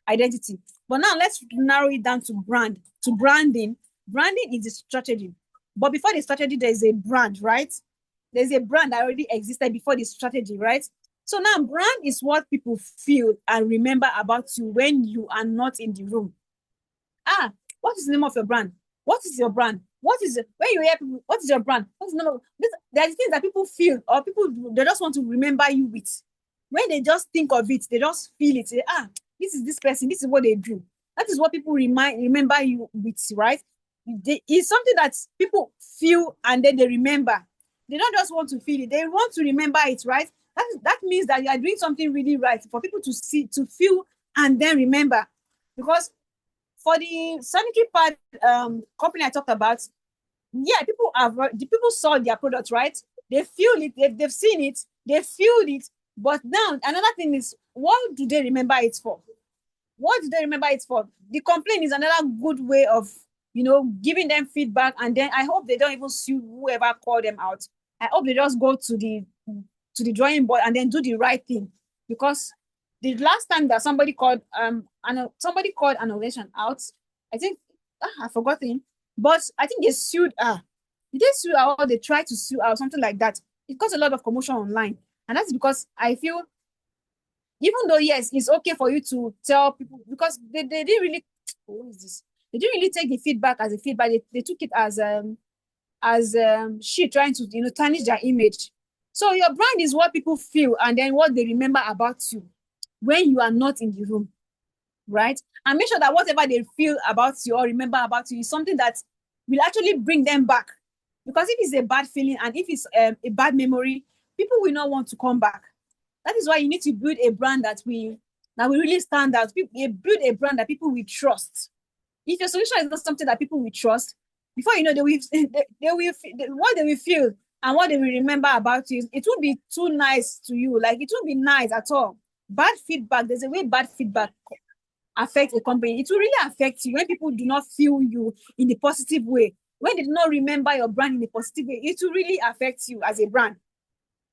identity. But now let's narrow it down to branding. Branding is the strategy. But before the strategy, there's a brand, right? There's a brand that already existed before the strategy, right? So now brand is what people feel and remember about you when you are not in the room. What is the name of your brand? What is your brand? When you hear people, what is your brand? What's the name of this? There are things that people feel or they just want to remember you with. When they just think of it, they just feel it. Say, this is this person, this is what they do. That is what people remember you with, right? It's something that people feel and then they remember. They don't just want to feel it, they want to remember it, right? That means that you are doing something really right for people to see, to feel, and then remember. Because for the sanitary pad company I talked about, yeah, people saw their product, right? They feel it, they've seen it, they feel it, But now another thing is, what do they remember it for? What do they remember it for? The complaint is another good way of, giving them feedback. And then I hope they don't even sue whoever called them out. I hope they just go to the drawing board and then do the right thing. Because the last time that somebody called an organization out, I think I've forgotten, but I think they sued her. Did they sue her, or they tried to sue her or something like that? It caused a lot of commotion online. And that's because I feel, even though, yes, it's okay for you to tell people, because they didn't really, what is this? They didn't really take the feedback as a feedback. They took it as she trying to, tarnish their image. So your brand is what people feel and then what they remember about you when you are not in the room, right? And make sure that whatever they feel about you or remember about you is something that will actually bring them back. Because if it's a bad feeling and if it's a bad memory, people will not want to come back. That is why you need to build a brand that will really stand out. Build a brand that people will trust. If your solution is not something that people will trust, before you know, what they will feel and what they will remember about you, it won't be too nice to you. Like, it won't be nice at all. Bad feedback, there's a way bad feedback affects a company. It will really affect you when people do not feel you in the positive way. When they do not remember your brand in a positive way, it will really affect you as a brand.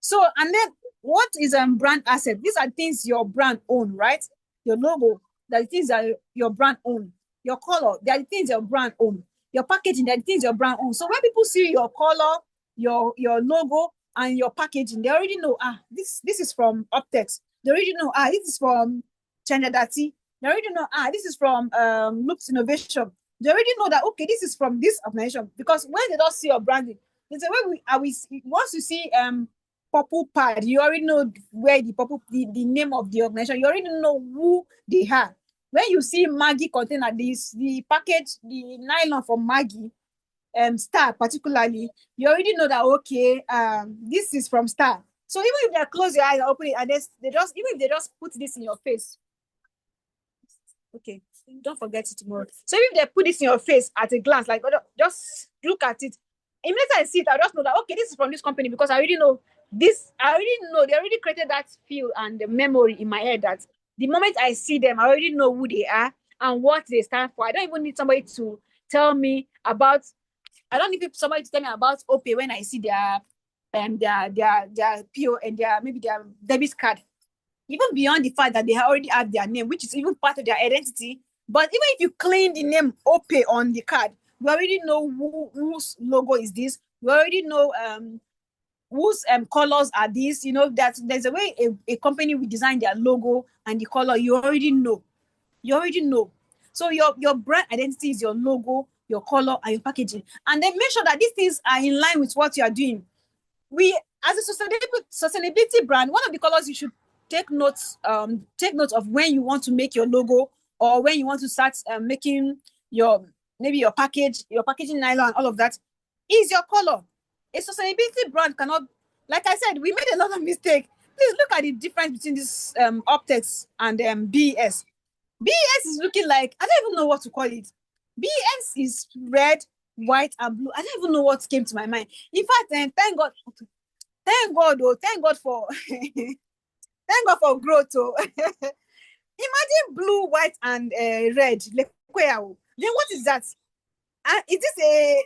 So, and then what is brand asset? These are things your brand own, right? Your logo, the things that your brand own. Your color, they are the things your brand own. Your packaging, they are the things your brand own. So when people see your color, your logo, and your packaging, they already know, this is from Optex. They already know, this is from Chanjadati. They already know, this is from Loops Innovation. They already know that, okay, this is from this organization. Because when they don't see your branding, there's a way once you see purple pad, you already know where the name of the organization, you already know who they are. When you see Maggie container, the package, the nylon for Maggie, Star particularly, you already know that, okay, this is from Star. So even if they close your eyes and open it, and even if they just put this in your face, okay, don't forget it tomorrow. So if they put this in your face at a glance, like, just look at it. Immediately I see it, I just know that, okay, this is from this company, because I already know this. I already know they already created that feel and the memory in my head that the moment I see them, I already know who they are and what they stand for. I don't even need somebody to tell me about. I don't need somebody to tell me about OPay when I see their PO and maybe their debit card. Even beyond the fact that they already have their name, which is even part of their identity. But even if you claim the name OPay on the card, we already know whose logo is this. We already know whose colors are these. That there's a way a company will design their logo and the color. You already know. So your brand identity is your logo, your color, and your packaging. And then make sure that these things are in line with what you are doing. We, as a sustainability brand, one of the colors you should take notes of when you want to make your logo, or when you want to start making your packaging nylon, all of that, is your color. A sustainability brand cannot, like I said, we made a lot of mistakes. Please look at the difference between this Optex and BES. BES is looking like, I don't even know what to call it. BES is red, white, and blue. I don't even know what came to my mind. In fact, thank God for thank God for growth. Imagine blue, white, and red. Then what is that? Is this a?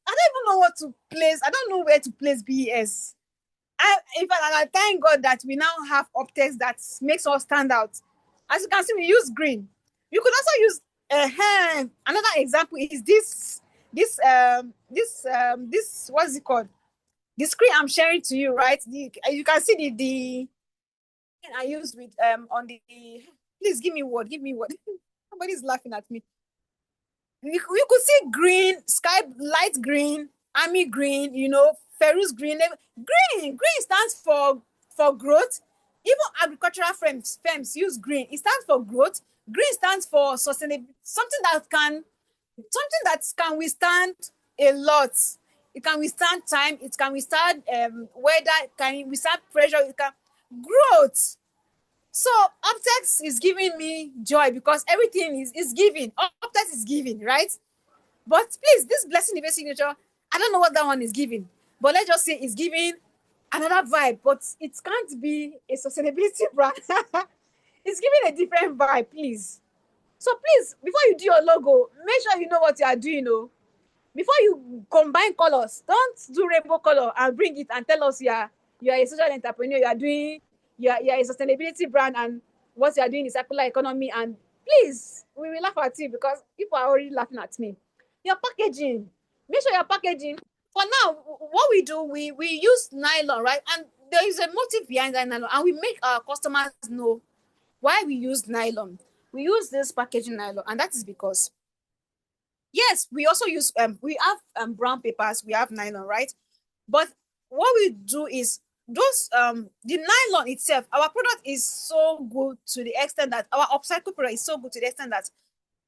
I don't even know what to place. I don't know where to place BES. In fact, I thank God that we now have Optex that makes us stand out. As you can see, we use green. You could also use another example is this what's it called? The screen I'm sharing to you, right? You can see the I used with on the. Please give me word. Somebody's laughing at me. You could see green, sky light green, army green, Ferus green. Green stands for growth. Even agricultural firms use green. It stands for growth. Green stands for sustainability. Something that can withstand a lot. It can withstand time. It can withstand weather. It can withstand pressure. It can growth. So Optex is giving me joy because everything is giving. Optex is giving, right? But please, this Blessing Onwe signature, I don't know what that one is giving. But let's just say it's giving another vibe, but it can't be a sustainability brand. It's giving a different vibe, please. So please, before you do your logo, make sure you know what you are doing. Before you combine colors, don't do rainbow color and bring it and tell us you are a social entrepreneur, you are a sustainability brand, and what you are doing is circular economy. And please, we will laugh at you because people are already laughing at me. Your packaging, make sure your packaging. For now, what we do, we use nylon, right? And there is a motive behind that nylon, and we make our customers know why we use nylon. We use this packaging nylon, and that is because, yes, we also use we have brown papers, we have nylon, right? But what we do is those the nylon itself, our product is so good to the extent that our upcycle product is so good to the extent that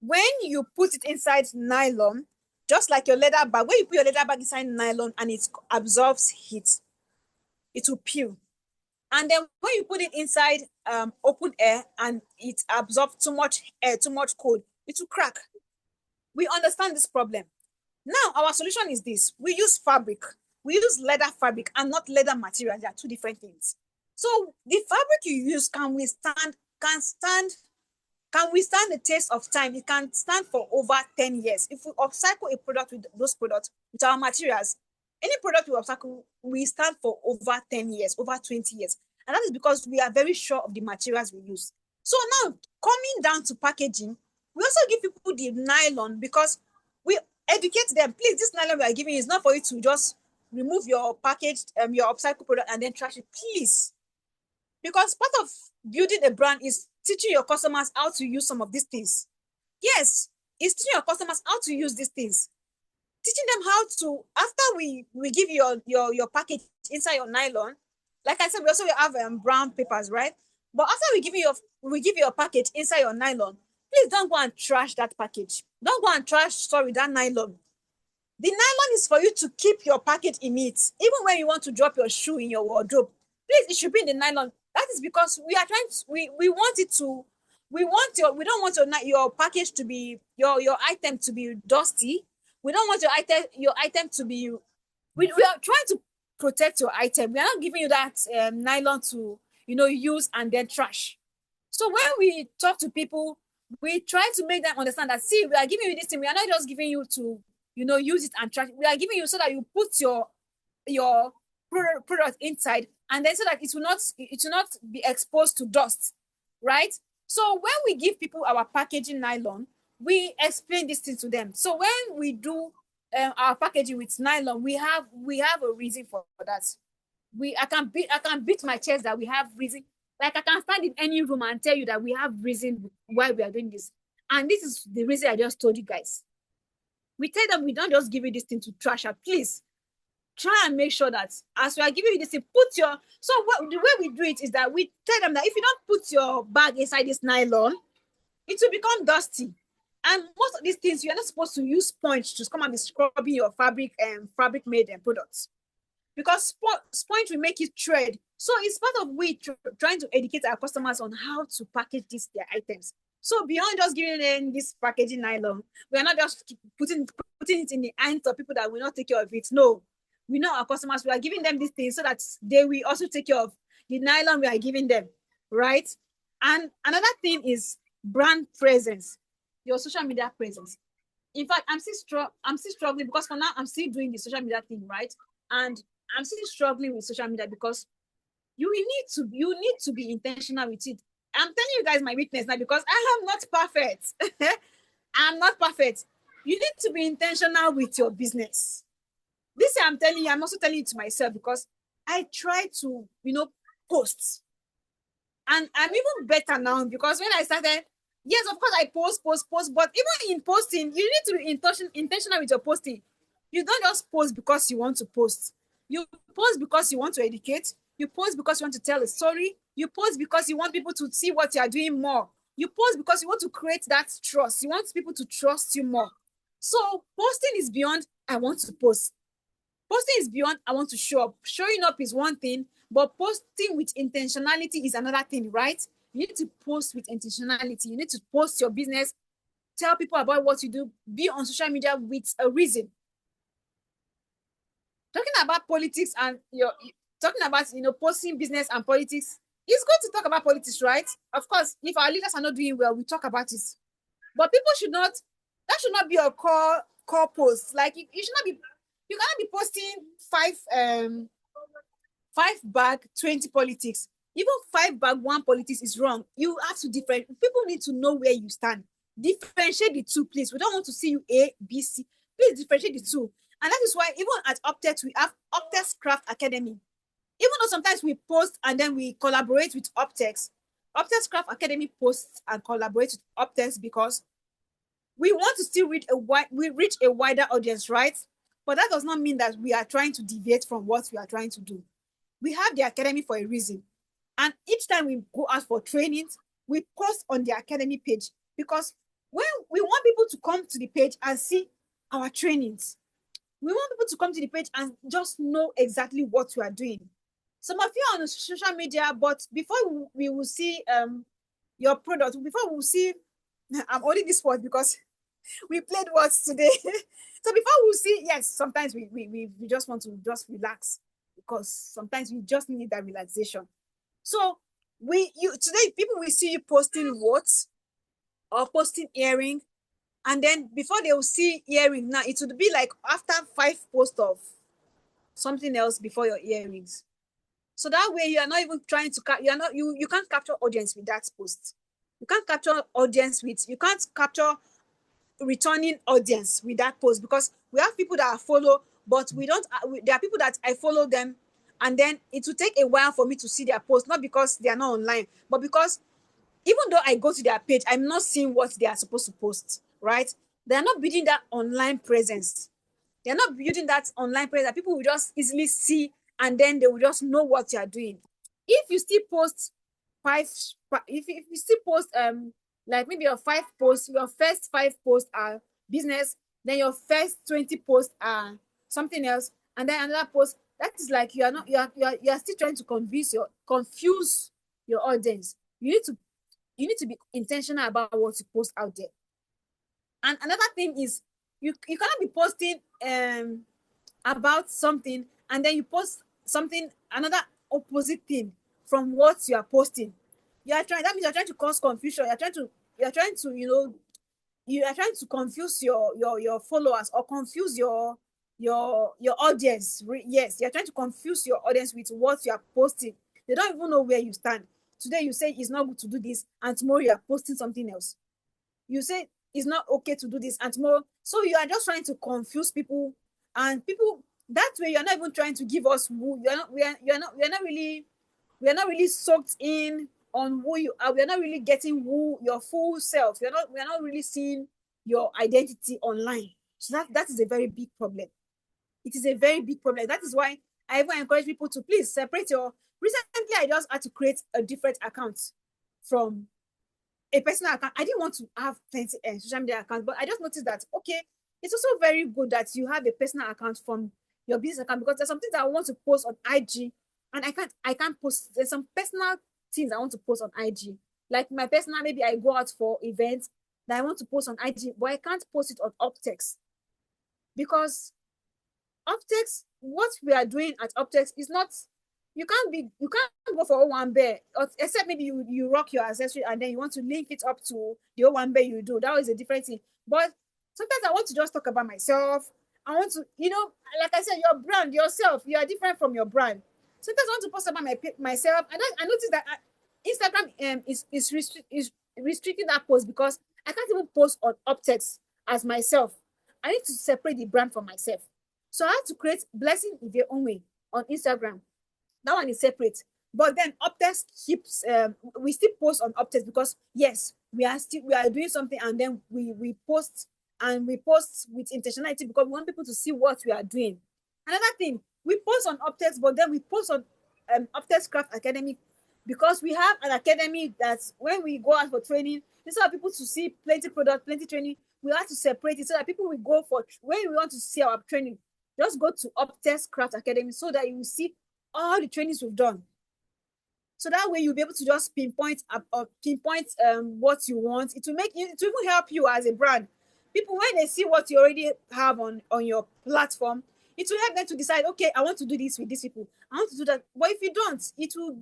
when you put it inside nylon, just like your leather bag, when you put your leather bag inside nylon and it absorbs heat, it will peel. And then when you put it inside open air and it absorbs too much air, too much cold, it will crack. We understand this problem. Now, our solution is this. We use fabric. We use leather fabric and not leather material. They are two different things. So the fabric you use can withstand the test of time. It can stand for over 10 years. If we upcycle a product with those products, with our materials, any product we upcycle, we stand for over 10 years, over 20 years. And that is because we are very sure of the materials we use. So now, coming down to packaging, we also give people the nylon because we educate them. Please, this nylon we are giving is not for you to just remove your packaged, your upcycle product and then trash it. Please. Because part of building a brand is teaching your customers how to use some of these things. Yes, it's teaching your customers how to use these things. Teaching them how to, after we give you your package inside your nylon, like I said, we also have brown papers, right? But after we give you your package inside your nylon, please don't go and trash that package. Don't go and trash, that nylon. The nylon is for you to keep your package in it. Even when you want to drop your shoe in your wardrobe, please, it should be in the nylon. That is because we are trying to, we want it to, we don't want your package to be, your item to be dusty. We don't want your item to be, we are trying to protect your item. We are not giving you that nylon to, use and then trash. So when we talk to people, we try to make them understand that, see, we are giving you this thing. We are not just giving you to, use it and trash. We are giving you so that you put your product inside, and then so that it will not be exposed to dust, right? So when we give people our packaging nylon, we explain this thing to them. So when we do our packaging with nylon, we have a reason for that. I can beat my chest that we have reason. Like I can stand in any room and tell you that we have reason why we are doing this. And this is the reason I just told you guys. We tell them we don't just give you this thing to trash out. Please try and make sure that as we are giving you this thing, the way we do it is that we tell them that if you don't put your bag inside this nylon, it will become dusty. And most of these things, you're not supposed to use sponge to come and be scrubbing your fabric and fabric made products. Because sponge will make it tread. So it's part of we trying to educate our customers on how to package their items. So beyond just giving them this packaging nylon, we are not just putting it in the hands of people that will not take care of it. No, we know our customers. We are giving them these things so that they will also take care of the nylon we are giving them, right? And another thing is brand presence, your social media presence. In fact, I'm still struggling because for now I'm still doing the social media thing, right? And I'm still struggling with social media because you need to be intentional with it. I'm telling you guys my weakness now because I am not perfect. I'm not perfect. You need to be intentional with your business. This I'm telling you, I'm also telling it to myself because I try to, post. And I'm even better now because when I started, yes, of course I post, but even in posting, you need to be intentional with your posting. You don't just post because you want to post. You post because you want to educate. You post because you want to tell a story. You post because you want people to see what you are doing more. You post because you want to create that trust. You want people to trust you more. So posting is beyond I want to post. Posting is beyond I want to show up. Showing up is one thing, but posting with intentionality is another thing, right? You need to post with intentionality. You need to post your business, tell people about what you do, be on social media with a reason. Talking about politics and talking about, posting business and politics. It's good to talk about politics, right? Of course, if our leaders are not doing well, we talk about it. But people should not, that should not be a core post. Like you should not be, you cannot be posting five bag 20 politics. Even 5 bag 1 politics is wrong. You have to people need to know where you stand. Differentiate the two, please. We don't want to see you A, B, C. Please differentiate the two. And that is why even at Optex, we have Optex Craft Academy. Even though sometimes we post and then we collaborate with Optex, Optex Craft Academy posts and collaborates with Optex because we want to still reach a wider audience, right? But that does not mean that we are trying to deviate from what we are trying to do. We have the academy for a reason. And each time we go out for trainings, we post on the academy page because when we want people to come to the page and see our trainings, we want people to come to the page and just know exactly what we are doing. Some of you are on social media, but before we will see your product, before we will see, I'm holding this word because we played words today. So before we see, yes, sometimes we just want to just relax because sometimes we just need that relaxation. So today people will see you posting words or posting earring, and then before they will see earring, now it would be like after 5 posts of something else before your earrings. So that way you are not even trying to you can't capture audience with that post. You can't capture returning audience with that post because we have people that I follow, but there are people that I follow them, and then it will take a while for me to see their post, not because they are not online, but because even though I go to their page, I'm not seeing what they are supposed to post, right? They are not building that online presence. They're not building that online presence that people will just easily see, and then they will just know what you are doing. If you still post if you still post like maybe your 5 posts, your first 5 posts are business, then your first 20 posts are something else, and then another post, that is like you are still trying to confuse your audience. You need to be intentional about what you post out there. And another thing is you cannot be posting about something and then you post something, another opposite thing from what you are posting. That means you're trying to cause confusion. You're trying to confuse your followers or confuse your audience. Yes, you're trying to confuse your audience with what you are posting. They don't even know where you stand. Today you say it's not good to do this, and tomorrow you are posting something else. You say it's not okay to do this, and tomorrow, so you are just trying to confuse people, and people that way you're not even trying to give us who we are not really soaked in on who you are. We are not really getting who your full self. We are not really seeing your identity online. So that is a very big problem. It is a very big problem. That is why I even encourage people to please separate your. Recently, I just had to create a different account from a personal account. I didn't want to have plenty social media accounts, but I just noticed that okay, it's also very good that you have a personal account from your business account, because there's some things that I want to post on IG and I can't post. There's some personal things I want to post on IG. Like my personal, maybe I go out for events that I want to post on IG, but I can't post it on Optex because Optex, what we are doing at Optex is not, you can't go for one bear, except maybe you rock your accessory and then you want to link it up to the one bear you do. That is a different thing. But sometimes I want to just talk about myself. I want to, like I said, your brand, yourself, you are different from your brand. Sometimes I want to post about myself. And I noticed that Instagram is restricting that post because I can't even post on Optex as myself. I need to separate the brand from myself. So I had to create Blessing Onwe on Instagram. That one is separate. But then Optex keeps, we still post on Optex because yes, we are doing something, and then we post, and we post with intentionality because we want people to see what we are doing. Another thing, we post on Optex, but then we post on Optex Craft Academy because we have an academy that when we go out for training, instead of people to see plenty product, plenty training, we have to separate it so that people will go for, when we want to see our training, just go to Optex Craft Academy so that you will see all the trainings we've done. So that way you'll be able to just pinpoint what you want. It will even help you as a brand. People, when they see what you already have on your platform, It will help them to decide, okay, I want to do this with these people. I want to do that. But if you don't, it will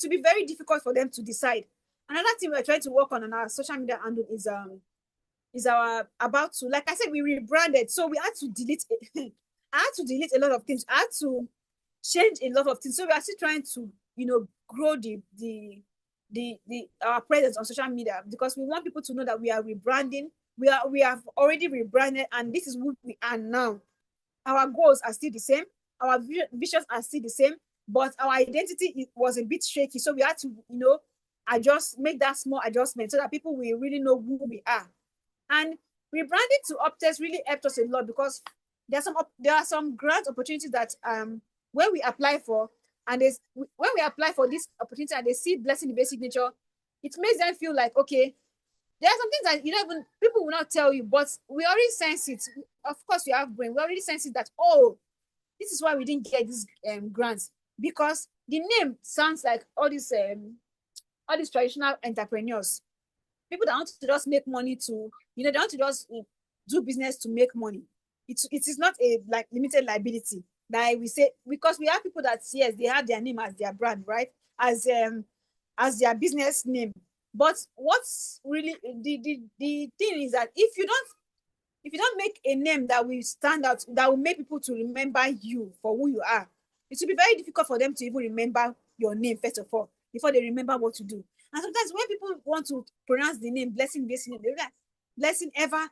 be very difficult for them to decide. Another thing we're trying to work on our social media handle is our about to, like I said, we rebranded. So we had to delete I had to delete a lot of things. I had to change a lot of things. So we are still trying to, grow our presence on social media, because we want people to know that we are rebranding. We have already rebranded, and this is who we are now. Our goals are still the same, our visions are still the same, but our identity was a bit shaky. So we had to, make that small adjustment so that people will really know who we are. And rebranding to Uptest really helped us a lot, because there are some grant opportunities that when we apply for, and when we apply for this opportunity and they see Blessing the Basic Nature, it makes them feel like, okay, there are some things that even people will not tell you, but we already sense it. Of course, we have brain. We already sense it that, oh, this is why we didn't get these grants, because the name sounds like all these traditional entrepreneurs, people that want to just make money to, they want to just do business to make money. It is not a limited liability. Like we say, because we have people that, yes, they have their name as their brand, right? As their business name. But what's really the thing is that if you don't make a name that will stand out, that will make people to remember you for who you are, it will be very difficult for them to even remember your name, first of all, before they remember what you do. And sometimes when people want to pronounce the name Blessing, they're like, Blessing Ever,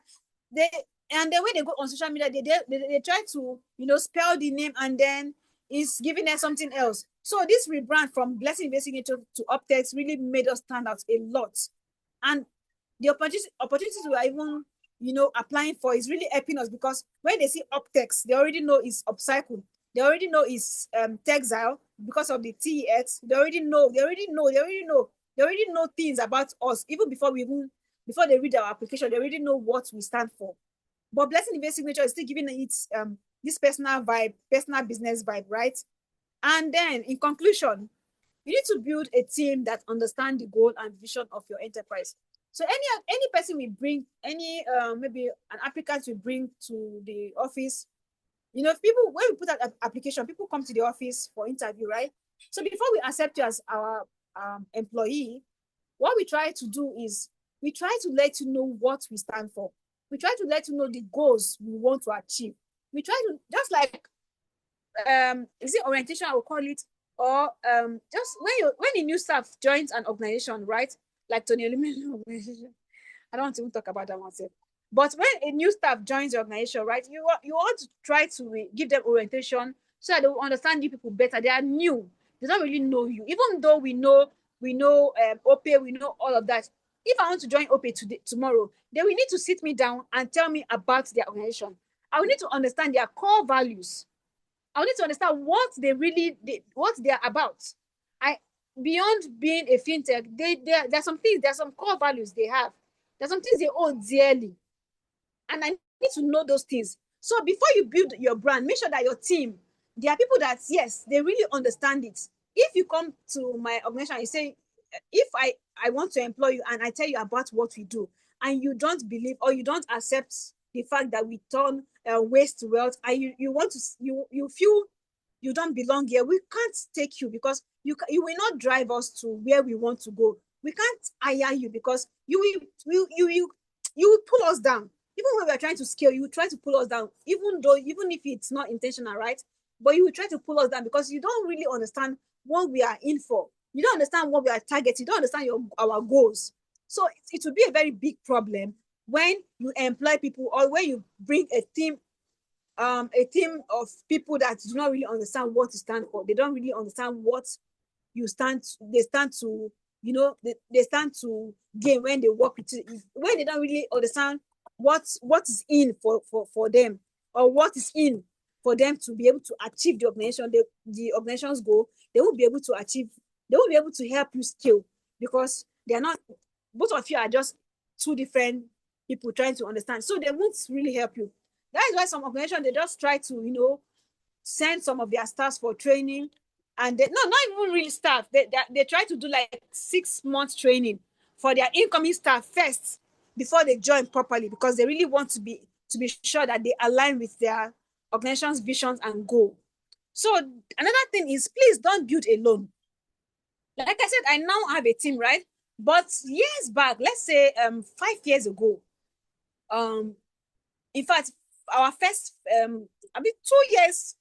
and the way they go on social media, they try to, spell the name, and then it's giving them something else. So this rebrand from Blessing Basic Nature to Uptext really made us stand out a lot. And the opportunities we are even, applying for is really helping us, because when they see Uptext, they already know it's upcycled. They already know it's textile because of the TEX. They already know things about us, even before they read our application. They already know what we stand for. But Blessing the Basic Nature is still giving it this personal vibe, personal business vibe, right? And then in conclusion, you need to build a team that understands the goal and vision of your enterprise. So any person we bring, maybe an applicant we bring to the office, people, when we put out an application, people come to the office for interview, right? So before we accept you as our employee, what we try to do is we try to let you know what we stand for. We try to let you know the goals we want to achieve. We try to, just like, is it orientation, I will call it, or just when a new staff joins an organization, right? Like Tony Elimelech organization. I don't want to even talk about that myself. But when a new staff joins the organization, right, you want to try to give them orientation so that they will understand you people better. They are new. They don't really know you. Even though we know OPE, we know all of that. If I want to join OPE tomorrow, they will need to sit me down and tell me about their organization. I will need to understand their core values. I will need to understand what they are about. Beyond being a fintech, there's some things, there's some core values they have. There's some things they own dearly. And I need to know those things. So before you build your brand, make sure that your team, there are people that, yes, they really understand it. If you come to my organization, you say, if I want to employ you and I tell you about what we do, and you don't believe or you don't accept the fact that we turn waste to wealth, and you feel you don't belong here, we can't take you, because you will not drive us to where we want to go. We can't hire you, because you will pull us down. Even when we are trying to scale, you will try to pull us down, even if it's not intentional, right? But you will try to pull us down because you don't really understand what we are in for. You don't understand what we are targeting. You don't understand our goals. So it will be a very big problem when you employ people, or when you bring a team of people that do not really understand what you stand for. They don't really understand what they stand to gain when they work with you. When they don't really understand what is in for them, or what is in for them to be able to achieve the organization's goal, they won't be able to achieve. They won't be able to help you scale, because they are not. Both of you are just two different people trying to understand, so they won't really help you. That is why some organizations, they just try to send some of their staffs for training, and not even really staff. They try to do like 6 months training for their incoming staff first before they join properly, because they really want to be sure that they align with their organization's visions and goal. So another thing is, please don't build alone. Like I said, I now have a team, right? But years back, let's say 5 years ago, in fact, our first 2 years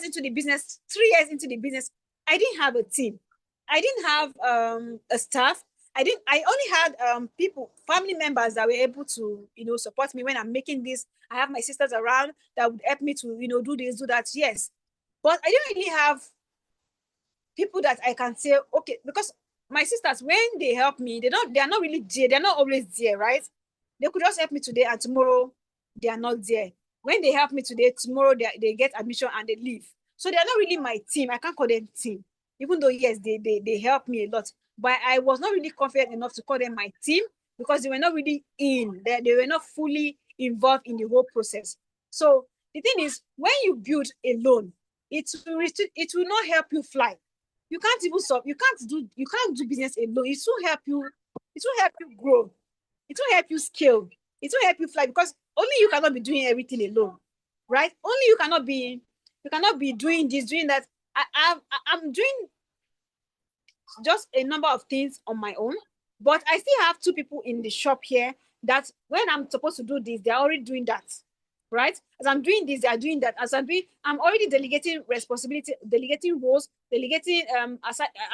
into the business, 3 years into the business, I didn't have a team. I didn't have a staff. I only had people, family members that were able to, support me when I'm making this. I have my sisters around that would help me to, do this, do that. Yes. But I didn't really have people that I can say, okay, because my sisters, when they help me, they are not really there. They're not always there, right? They could just help me today and tomorrow they are not there. When they help me today, tomorrow they get admission and they leave. So they are not really my team. I can't call them team. Even though, yes, they help me a lot. But I was not really confident enough to call them my team because they were not really they were not fully involved in the whole process. So the thing is, when you build alone, it will not help you fly. You can't even solve, you can't do business alone. It will help you grow. It will help you scale. It will help you fly because only you cannot be doing everything alone, right? Only you cannot be doing this, doing that. I'm doing just a number of things on my own, but I still have two people in the shop here that when I'm supposed to do this, they're already doing that, right? As I'm doing this, they are doing that. As I'm already delegating responsibility, delegating roles, delegating,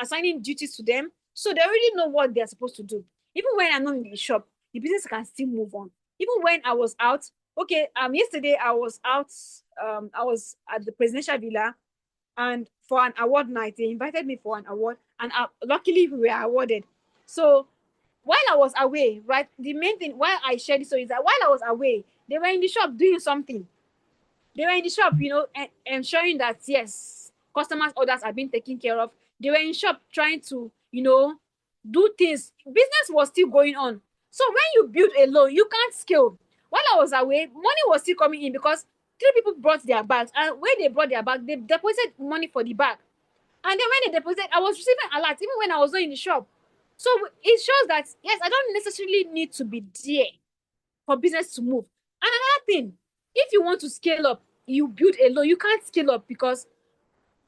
assigning duties to them. So they already know what they're supposed to do. Even when I'm not in the shop, the business can still move on. Even when I was out, okay, yesterday I was out, I was at the presidential villa, and for an award night, they invited me for an award, and luckily we were awarded. So while I was away, right, the main thing why I shared this is that while I was away, they were in the shop doing something. They were in the shop, ensuring that yes, customers' orders are being taken care of. They were in shop trying to, do things. Business was still going on. So when you build alone, you can't scale. While I was away, money was still coming in because 3 people brought their bags, and when they brought their bag, they deposited money for the bag. And then when they deposited, I was receiving alerts even when I was not in the shop. So it shows that yes, I don't necessarily need to be there for business to move. And another thing, if you want to scale up, you build alone, you can't scale up because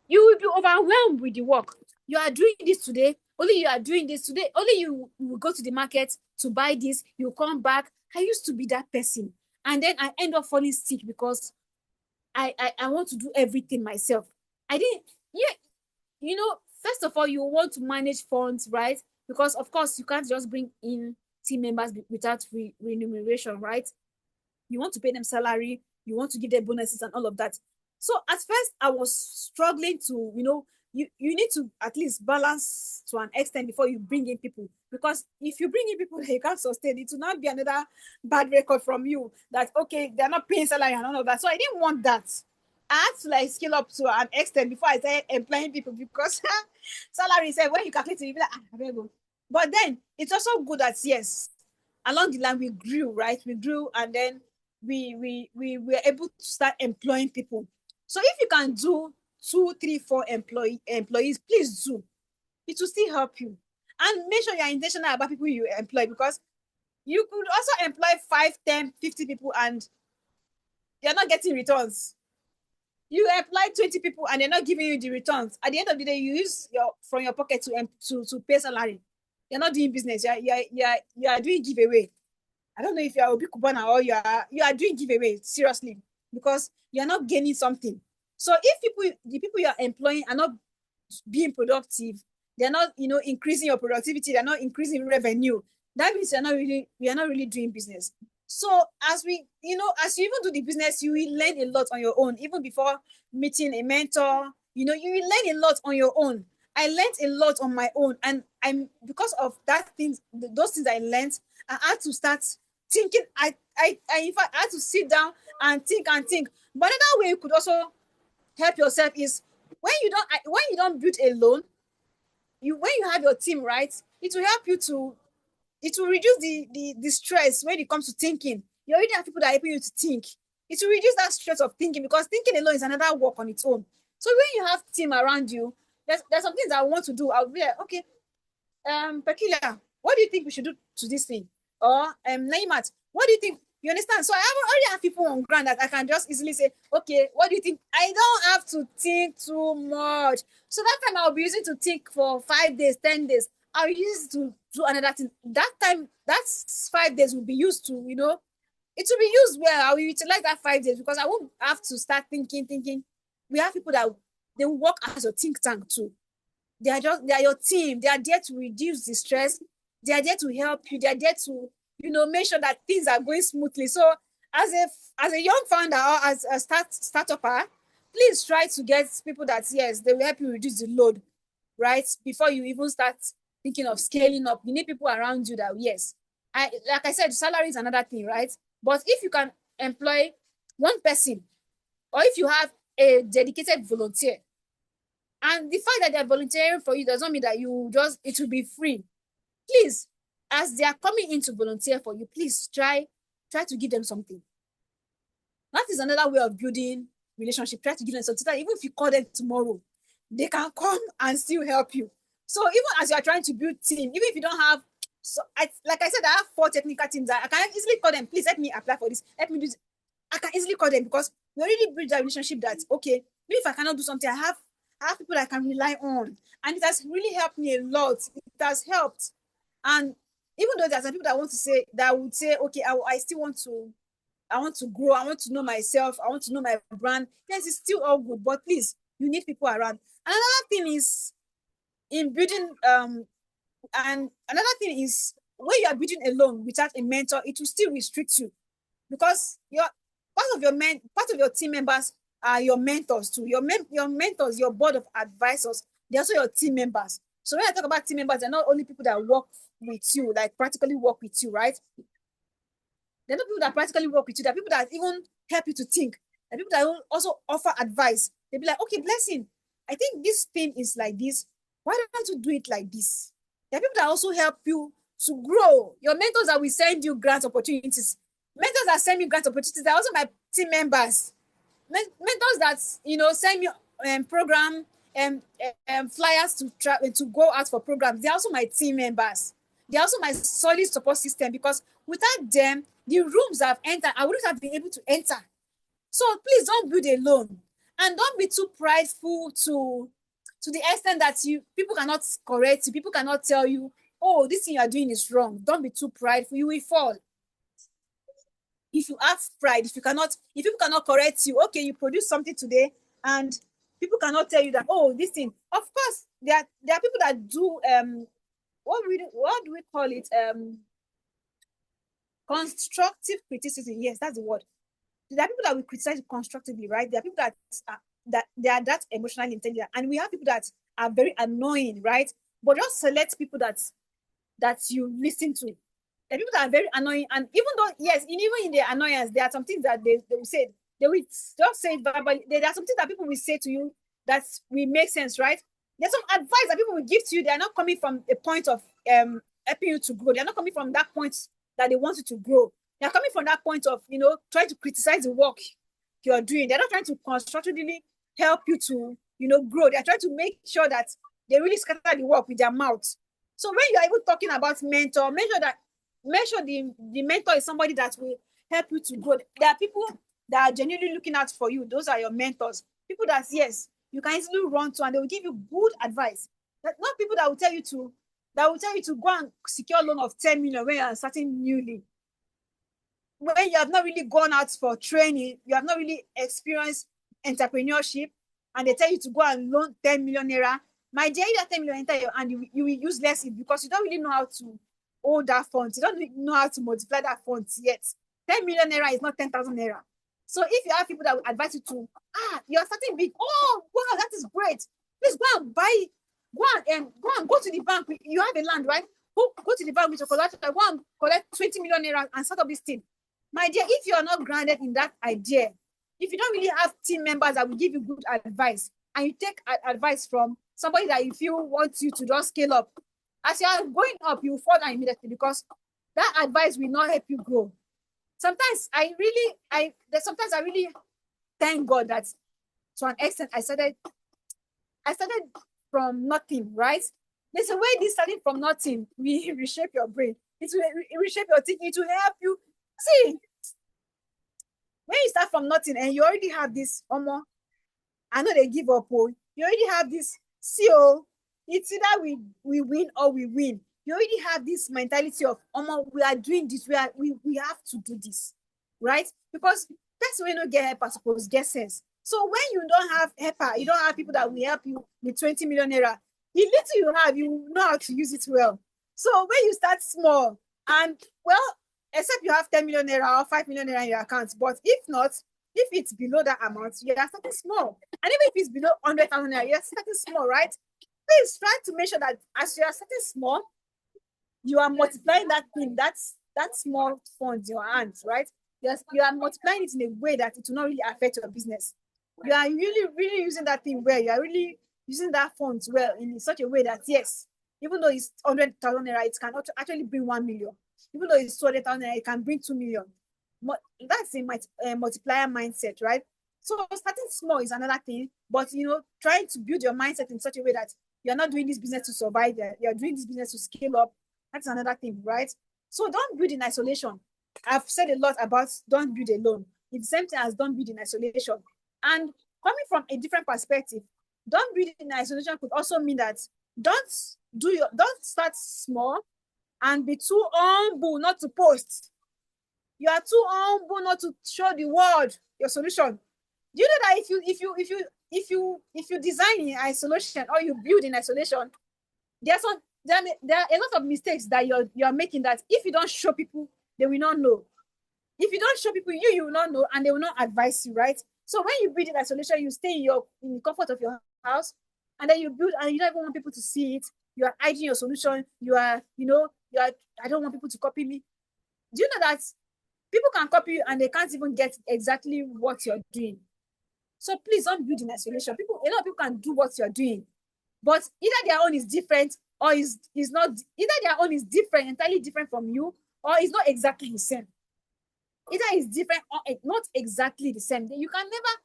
you will be overwhelmed with the work. You are doing this today, only you are doing this today, only you will go to the market to buy this, you come back. I used to be that person. And then I end up falling sick because I want to do everything myself. I didn't, yeah, first of all, you want to manage funds, right? Because of course you can't just bring in team members without remuneration, right? You want to pay them salary, you want to give them bonuses and all of that. So at first I was struggling to, you need to at least balance to an extent before you bring in people, because if you bring in people that you can't sustain, it will not be another bad record from you that okay, they're not paying salary and all of that. So I didn't want that. I had to like scale up to an extent before I started employing people, because salary said when you calculate it, you'll be like, I better go. But then it's also good that yes, along the line we grew, right? We grew, and then we were able to start employing people. So if you can do 2, 3, 4 employees, please do. It will still help you. And make sure you're intentional about people you employ, because you could also employ 5, 10, 50 people and you're not getting returns. You employ 20 people and they're not giving you the returns. At the end of the day, you use from your pocket to pay salary. You're not doing business. You are doing giveaway. I don't know if you are Obi Kubana or you are doing giveaway, seriously, because you're not gaining something. So if the people you are employing are not being productive, they're not, increasing your productivity, they're not increasing revenue, that means we are not really doing business. So as you even do the business, you will learn a lot on your own, even before meeting a mentor. You will learn a lot on your own. I learned a lot on my own, and because of those things I learned, I had to start thinking. I in fact I had to sit down and think. But another way you could also help yourself is when you don't build alone. When you have your team, right, it will help you to. It will reduce the stress when it comes to thinking. You already have people that are helping you to think. It will reduce that stress of thinking, because thinking alone is another work on its own. So when you have team around you, there's some things I want to do. I'll be like, okay, Peculiar, what do you think we should do to this thing? Or Naimat, what do you think? You understand? So I already have people on ground that I can just easily say, okay, what do you think? I don't have to think too much. So that time I'll be using to think for 5 days, 10 days. I'll use it to do another thing. That time, that's 5 days will be used to, it will be used well. I will utilize that 5 days because I won't have to start thinking. We have people that they will work as a think tank too. They are your team. They are there to reduce the stress. They are there to help you. They are there to, make sure that things are going smoothly. So as a young founder or as a startupper, please try to get people that, yes, they will help you reduce the load, right? Before you even start thinking of scaling up, you need people around you that, yes, like I said, salary is another thing, right? But if you can employ one person, or if you have a dedicated volunteer, and the fact that they're volunteering for you does not mean that it will be free. Please, as they are coming in to volunteer for you, please try to give them something. That is another way of building relationship. Try to give them something that even if you call them tomorrow, they can come and still help you. So even as you are trying to build team, even if you don't have, like I said, I have 4 technical teams that I can easily call them, please help me apply for this, help me do this. I can easily call them because we already built that relationship that, okay, maybe if I cannot do something, I have people I can rely on. And it has really helped me a lot. It has helped. And even though there are some people that would say, okay, I still want to grow. I want to know myself. I want to know my brand. Yes, it's still all good, but please, you need people around. Another thing is in building, and another thing is when you are building alone without a mentor, it will still restrict you because part of your team members are your mentors too. Your mentors, your board of advisors, they're also your team members. So when I talk about team members, they're not only people that work with you, like practically work with you, right? They're not people that practically work with you. They're people that even help you to think. They're people that will also offer advice. They'll be like, okay, Blessing, I think this thing is like this. Why don't you do it like this? There are people that also help you to grow. Your mentors that will send you grant opportunities. Mentors that send me grant opportunities, they're also my team members. Mentors that, send me program flyers to go out for programs. They're also my team members. They're also my solid support system because without them, the rooms I've entered, I wouldn't have been able to enter. So please don't build alone. And don't be too prideful to the extent that people cannot correct you, people cannot tell you, oh, this thing you are doing is wrong. Don't be too prideful, you will fall. If you have pride, if people cannot correct you, okay, you produce something today and people cannot tell you that, oh, this thing, of course, there are people that do, what do we call it? Constructive criticism. Yes, that's the word. There are people that will criticize constructively, right? There are people that they are that emotionally intelligent, and we have people that are very annoying, right? But just select people that you listen to. There are people that are very annoying, and even though, yes, even in their annoyance, there are some things that they will say. They will just say it verbally. There are some things that people will say to you that will make sense, right? There's some advice that people will give to you. They are not coming from a point of helping you to grow. They are not coming from that point that they want you to grow. They are coming from that point of, trying to criticize the work you're doing. They're not trying to constructively help you to, grow. They're trying to make sure that they really scatter the work with their mouth. So when you're even talking about mentor, make sure the mentor is somebody that will help you to grow. There are people that are genuinely looking out for you. Those are your mentors. People that, yes, you can easily run to and they will give you good advice. Not people that will tell you to go and secure a loan of 10 million when you're starting newly. When you have not really gone out for training, you have not really experienced entrepreneurship, and they tell you to go and loan 10 million naira. My dear, that 10 million enter your hand, you will use less because you don't really know how to hold that fund. You don't really know how to multiply that fund yet. 10 million naira is not 10,000 naira. So if you have people that will advise you to, you're starting big. Oh, wow, that is great. Please go and buy, go to the bank. You have a land, right? Go to the bank with your collateral. Go and collect 20 million naira and start up this thing. My dear, if you are not grounded in that idea, if you don't really have team members that will give you good advice, and you take advice from somebody that you feel wants you to just scale up, as you are going up, you fall down immediately because that advice will not help you grow. Sometimes I really thank God that to an extent I started from nothing, right? There's a way this starting from nothing will reshape your brain. It will reshape your thinking. It will help you. See, you start from nothing and you already have this, I know they give up, you already have this, it's either we win or we win. You already have this mentality of, we are doing this, we have to do this, right? Because person wey no get helper suppose get sense. So when you don't have helper, you don't have people that will help you with 20 million naira, the little you have, you know how to use it well. So when you start small, and well, except you have 10 million naira or 5 million naira in your account, but if not, if it's below that amount, you are starting small. And even if it's below 100,000 naira, you're starting small, right? Please try to make sure that as you are starting small, you are multiplying that thing, that small funds in your hands, right? Yes, you are multiplying it in a way that it will not really affect your business. You are really using that thing well. You are really using that funds well in such a way that, yes, even though it's 100,000 naira, it can actually bring 1 million. Even though it's 200,000 naira, it can bring 2 million. That's a multiplier mindset, right? So starting small is another thing, but trying to build your mindset in such a way that you're not doing this business to survive, you're doing this business to scale up. That's another thing, right? So don't build in isolation. I've said a lot about don't build alone. It's the same thing as don't build in isolation. And coming from a different perspective, don't build in isolation could also mean that don't start small and be too humble not to post. You are too humble not to show the world your solution. Do you know that if you design in isolation or you build in isolation, there are a lot of mistakes that you're making that if you don't show people, they will not know. If you don't show people, you will not know, and they will not advise you, right? So when you build in isolation, you stay in the comfort of your house, and then you build, and you don't even want people to see it. You are hiding your solution. I don't want people to copy me. Do you know that people can copy you and they can't even get exactly what you're doing? So please don't build in isolation. A lot of people can do what you're doing, but either their own is different or is not. Either their own is different, entirely different from you, or it's not exactly the same. Either it's different or not exactly the same. You can never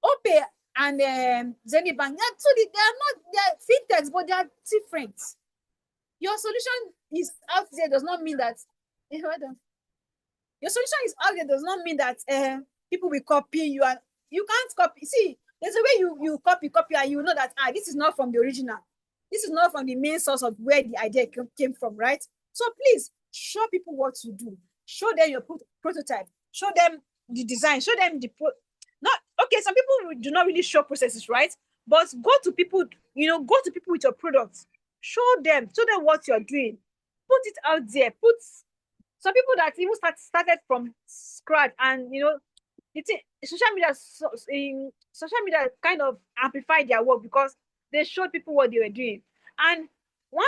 Opay and Zenny Bank. They're fintechs, but they are different. Your solution is out there does not mean that your solution is out there does not mean that people will copy you, and you can't copy. See, there's a way you copy, and you know that this is not from the original. This is not from the main source of where the idea came from, right? So please show people what to do. Show them your prototype. Show them the design. Show them some people do not really show processes, right? But go to people with your products. Show them what you're doing. Put it out there. Put some people that even started from scratch, and social media kind of amplified their work because they showed people what they were doing. And one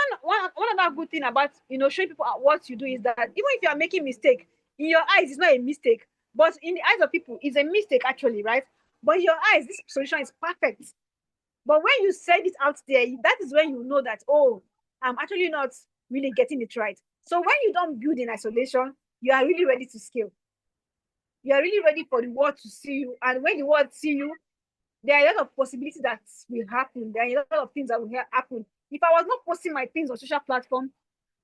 other good thing about showing people what you do is that even if you are making mistake, in your eyes it's not a mistake, but in the eyes of people it's a mistake actually, right? But in your eyes this solution is perfect. But when you send it out there, that is when you know that, I'm actually not really getting it right. So when you don't build in isolation, you are really ready to scale. You are really ready for the world to see you. And when the world see you, there are a lot of possibilities that will happen. There are a lot of things that will happen. If I was not posting my things on social platform,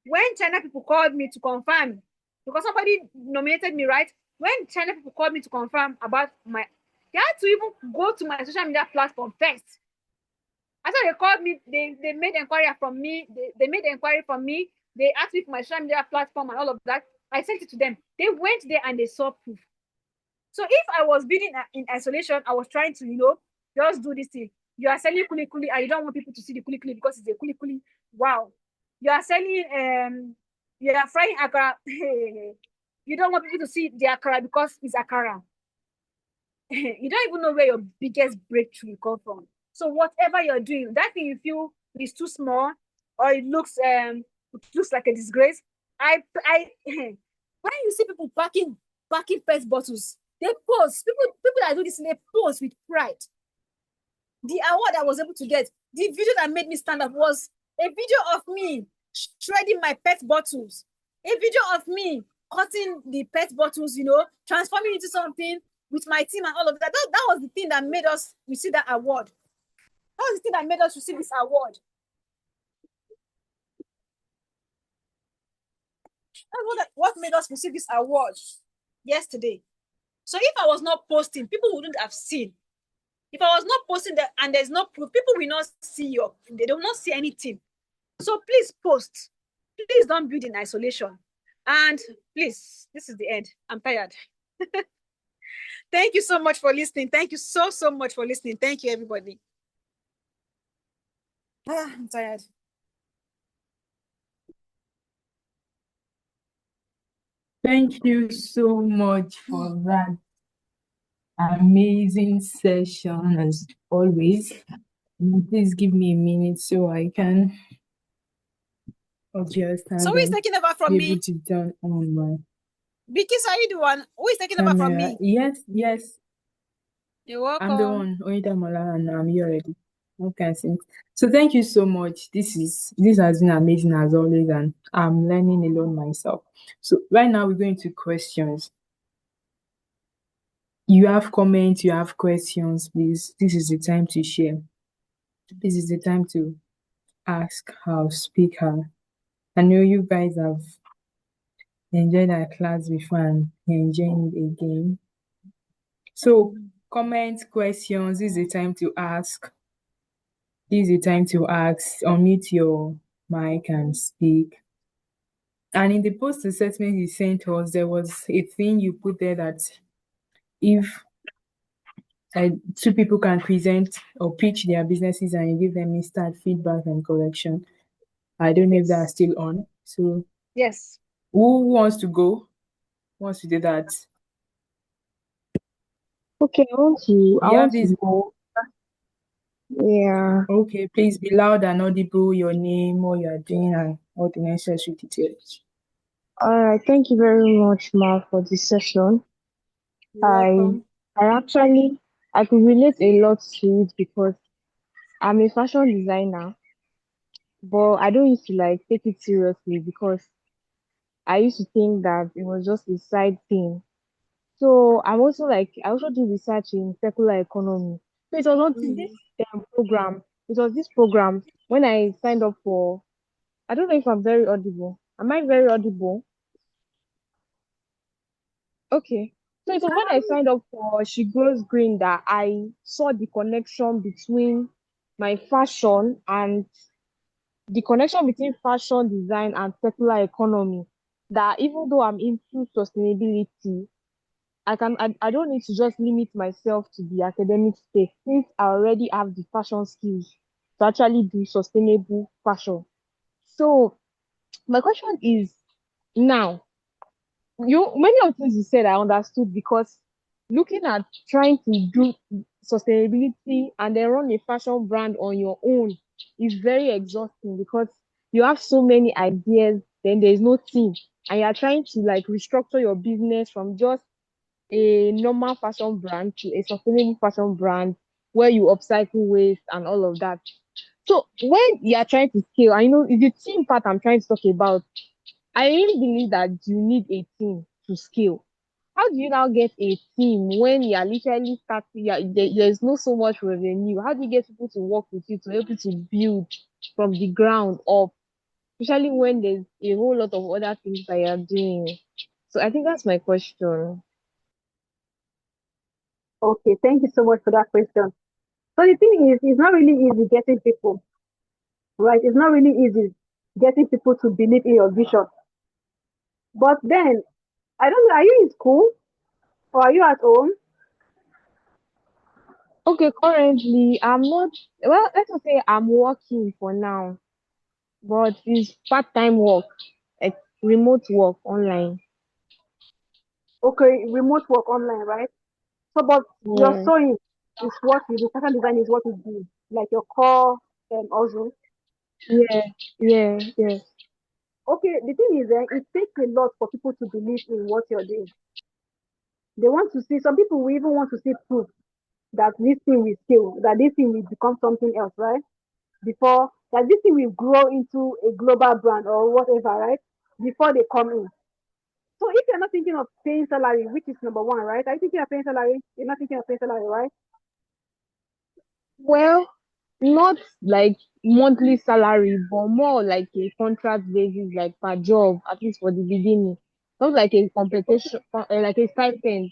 when China people called me to confirm, because somebody nominated me, right? When China people called me to confirm about they had to even go to my social media platform first. After they called me, they made inquiry from me. They made the inquiry from me. They asked me for my social media platform and all of that. I sent it to them. They went there and they saw proof. So if I was building in isolation, I was trying to, just do this thing. You are selling kuli kuli and you don't want people to see the kuli kuli because it's a kuli kuli. Wow. You are selling, you are frying akara. You don't want people to see the akara because it's akara. You don't even know where your biggest breakthrough will come from. So whatever you're doing, that thing you feel is too small or it looks like a disgrace. When you see people packing PET bottles, they post. People that do this, they post with pride. The award I was able to get, the video that made me stand up was a video of me shredding my PET bottles, a video of me cutting the PET bottles, transforming into something with my team and all of that. That was the thing that made us receive that award. That was the thing that made us receive this award. That's what made us receive this award yesterday. So if I was not posting, people wouldn't have seen. If I was not posting that and there's no proof, people will not see they do not see anything. So please post. Please don't build in isolation. And please, this is the end. I'm tired. Thank you so much for listening. Thank you so much for listening. Thank you, everybody. I'm tired. Thank you so much for that amazing session, as always. Please give me a minute so I can adjust and So who is taking over from be able me? to turn on my Because are you the one? Who is taking over from camera. me? Yes. You're welcome. I'm the one, Oidamola, and I'm here already. Okay, so thank you so much. This has been amazing as always, and I'm learning a lot myself. So right now we're going to questions. You have comments, you have questions, please. This is the time to share. This is the time to ask our speaker. I know you guys have enjoyed our class before and you're enjoying it again. So comments, questions, this is the time to ask. This is the time to ask, unmute your mic and speak. And in the post assessment you sent us, there was a thing you put there that if two people can present or pitch their businesses and you give them instant feedback and correction. I don't know if that's still on. So yes, who wants to go? Who wants to do that? Okay, I want to go. Yeah. Okay, please be loud and audible, your name, what you're doing, and all the necessary details. All right. Thank you very much, Ma, for this session. you're I welcome. I could relate a lot to it because I'm a fashion designer, but I don't used to like take it seriously because I used to think that it was just a side thing. So I also do research in circular economy. So it was on this program. It was this program when I signed up for. I don't know if I'm very audible. Am I very audible? Okay. So it was when I signed up for She Grows Green that I saw the connection between my fashion and the connection between fashion design and circular economy. That even though I'm into sustainability, I don't need to just limit myself to the academic space since I already have the fashion skills to actually do sustainable fashion. So my question is now, you many of the things you said I understood because looking at trying to do sustainability and then run a fashion brand on your own is very exhausting because you have so many ideas, then there is no team, and you are trying to like restructure your business from just a normal fashion brand to a sustainable fashion brand where you upcycle waste and all of that. So when you are trying to scale, I know it's the team part I'm trying to talk about. I really believe that you need a team to scale. How do you now get a team when you are literally starting? There's no so much revenue. How do you get people to work with you to help you to build from the ground up? Especially when there's a whole lot of other things that you're doing. So I think that's my question. Okay, thank you so much for that question. So the thing is, it's not really easy getting people, right? It's not really easy getting people to believe in your vision. But then, I don't know, are you in school or are you at home? Okay, currently I'm not, well, let's just say I'm working for now, but it's part-time work, like remote work online. Okay, remote work online, right? So, but your Yeah, sewing is what you do, fashion design is what you do, like your core also. yeah, yeah. Okay, the thing is, it takes a lot for people to believe in what you're doing. They want to see, some people will even want to see proof that this thing will scale, that this thing will become something else, right? Before that this thing will grow into a global brand or whatever, right? Before they come in. So if you're not thinking of paying salary, which is number one, right? Are you thinking of paying salary? You're not thinking of paying salary, right? Well, not like monthly salary, but more like a contract basis, like per job, at least for the beginning. Not like a competition, like a stipend.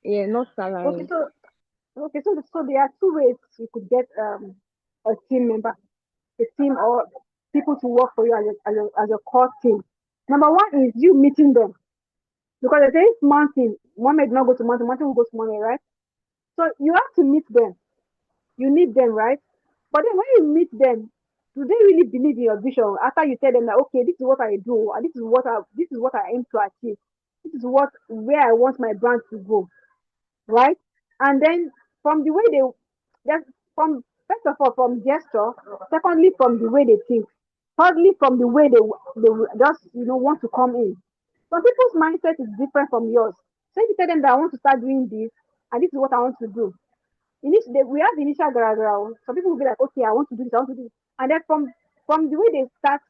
Yeah, not Okay, salary. so there are two ways you could get a team member, a team or people to work for you as a core team. Number one is you meeting them because they say mountain, one may not go to mountain, mountain will go to mountain, right? So you have to meet them. You need them, right? But then when you meet them, do they really believe in your vision after you tell them that okay, this is what I do, and this is what I aim to achieve, this is what where I want my brand to go, right? And then from the way that's from first of all from gesture, secondly from the way they think, thirdly from the way they just want to come in. Some people's mindset is different from yours. So if you tell them that I want to start doing this and this is what I want to do, we have the initial garage. Some people will be like, okay, I want to do this, I want to do this. And then from the way they start,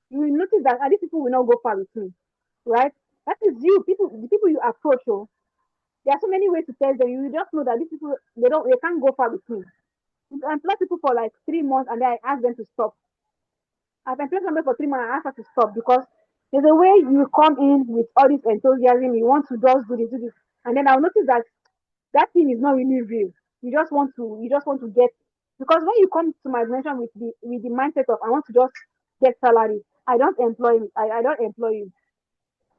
you will notice that these people will not go far with me. Right? That is the people you approach. Oh, there are so many ways to tell them. You will just know that these people they can't go far with me. I employ people for like 3 months and then I ask them to stop. I've employed somebody for 3 months and I ask her to stop because there's a way you come in with all this enthusiasm, you want to just do this, and then I'll notice that that thing is not really real. You just want to get, because when you come to my organization with the mindset of I want to just get salary, I don't employ you,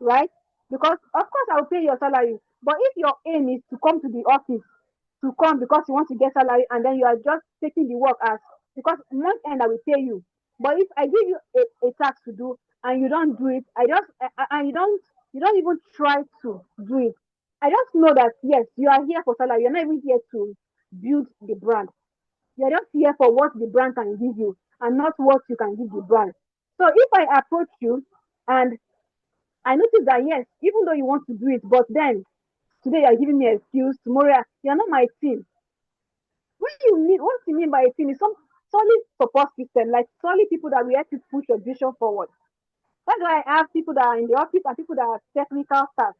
right? Because of course I'll pay your salary, but if your aim is to come to the office to come because you want to get salary and then you are just taking the work as because month end I will pay you. But if I give you a task to do and you don't do it, and you don't even try to do it. I just know that yes, you are here for salary. You're not even here to build the brand. You're just here for what the brand can give you and not what you can give the brand. So if I approach you and I notice that yes, even though you want to do it, but then today you're giving me an excuse, tomorrow you're not my team. What you mean by a team is some solid support system, like solid people that will help you push your vision forward. That's why I have people that are in the office and people that are technical staff.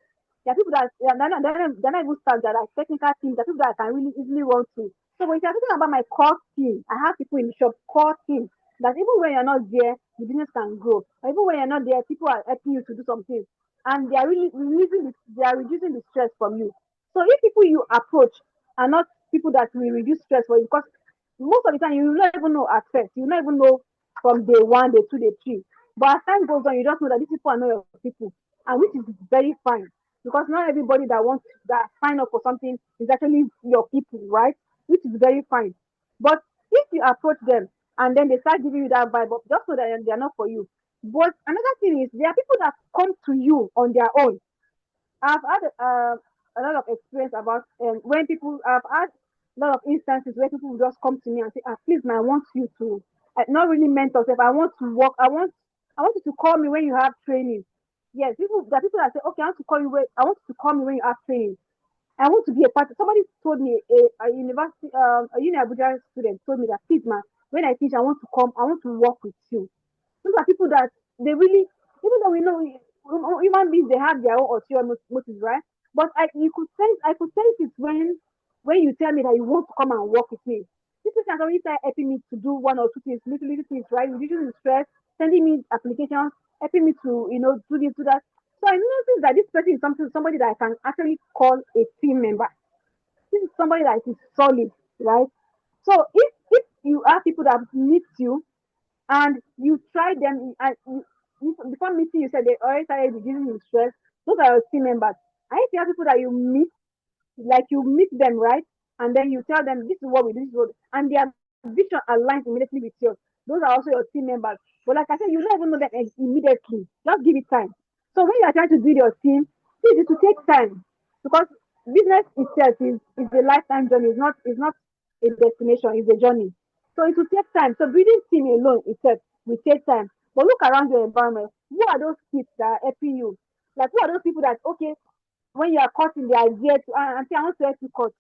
There are people that they're not even staff that are technical teams. There are people that I can really easily run to. So when you're talking about my core team, I have people in the shop, core team, that even when you're not there, the business can grow. Or even when you're not there, people are helping you to do some things. And they are really they are reducing the stress from you. So if people you approach are not people that will reduce stress for you, because most of the time you will not even know at first. You will not even know from day one, day two, day three. But as time goes on, you just know that these people are not your people, and which is very fine because not everybody that sign up for something is actually your people, right? Which is very fine. But if you approach them and then they start giving you that vibe, just so that they are not for you. But another thing is there are people that come to you on their own. I've had a lot of experience about when people I've had a lot of instances where people will just come to me and say, please, man, I want you to not really mentor self. I want to work. I want you to call me when you have training. Yes, there are people that say, okay, I want you to call me when you have training. I want to be a part. Somebody told me a university, a uni Abuja student told me that, please, man, when I finish, I want to come. I want to work with you. Those are people that they really, even though we know human beings, they have their own ulterior motives, right? But I could sense it when you tell me that you want to come and work with me. This person has already started helping me to do one or two things, little things, right? Reducing the stress, sending me applications, helping me to, do this, do that. So I noticed that this person is somebody that I can actually call a team member. This is somebody that is solid, right? So if you have people that meet you and you try them and before meeting you said they already started reducing your stress, those are your team members. And if you have people that you meet, like you meet them, right? And then you tell them this is what we do, this is what, and their vision aligns immediately with yours. Those are also your team members. But like I said, you don't even know them immediately. Just give it time. So when you are trying to build your team, please, it will take time because business itself is a lifetime journey. It's not a destination. It's a journey. So it will take time. So building team alone itself will take time. But look around your environment. Who are those kids that are helping you? Like who are those people that okay when you are cutting the idea to auntie, I want to help you cut.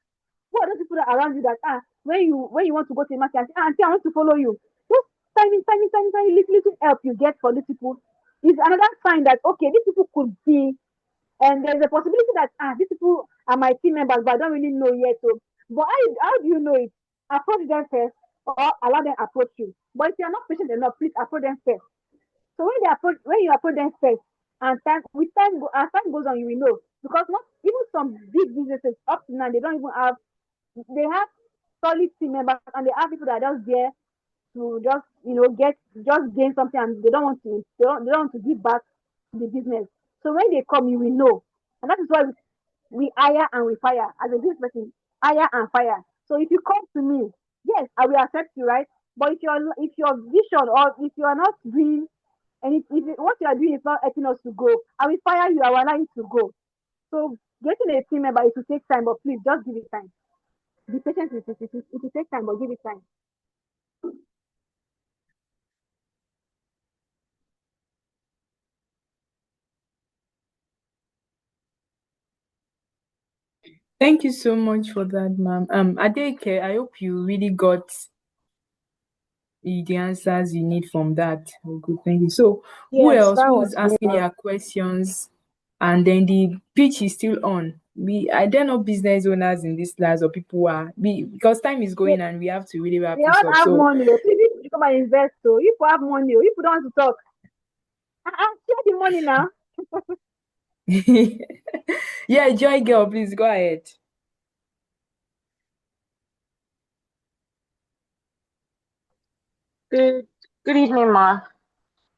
Who are those people that are around you that when you want to go to the market and say, auntie, I want to follow you. Just tiny, little help you get for these people is another sign that okay, these people could be and there's a possibility that these people are my team members, but I don't really know yet. So, but how do you know it? Approach them first, or allow them approach you. But if you are not patient enough, please approach them first. So when you approach them first, and as time goes on, you will know because not even some big businesses up to now, they don't even have, they have solid team members, and they have people that are just there to just, just gain something, and they don't want to give back to the business. So when they come, you will know. And that is why we hire and we fire. As a business person, hire and fire. So if you come to me, yes, I will accept you, right? But if your vision, or if you are not doing, and if what you are doing is not helping us to go, I will fire you. I will allow you to go. So getting a team member, it will take time, but please just give it time. Be patient with it. It will take time, but give it time. Thank you so much for that, ma'am. Adeke, I hope you really got the answers you need from that. Oh, good, thank you. So, who Yes, else? that Who's was asking well. their questions? And then the pitch is still on. Are there no business owners in this class, or people who are because time is They, going and we have to really wrap they this all up. have So, money. Oh. Please, if you come and invest, so if you have money, if you don't want to talk, share the money now. yeah, Joy Girl, please go ahead. Good, good evening, Ma.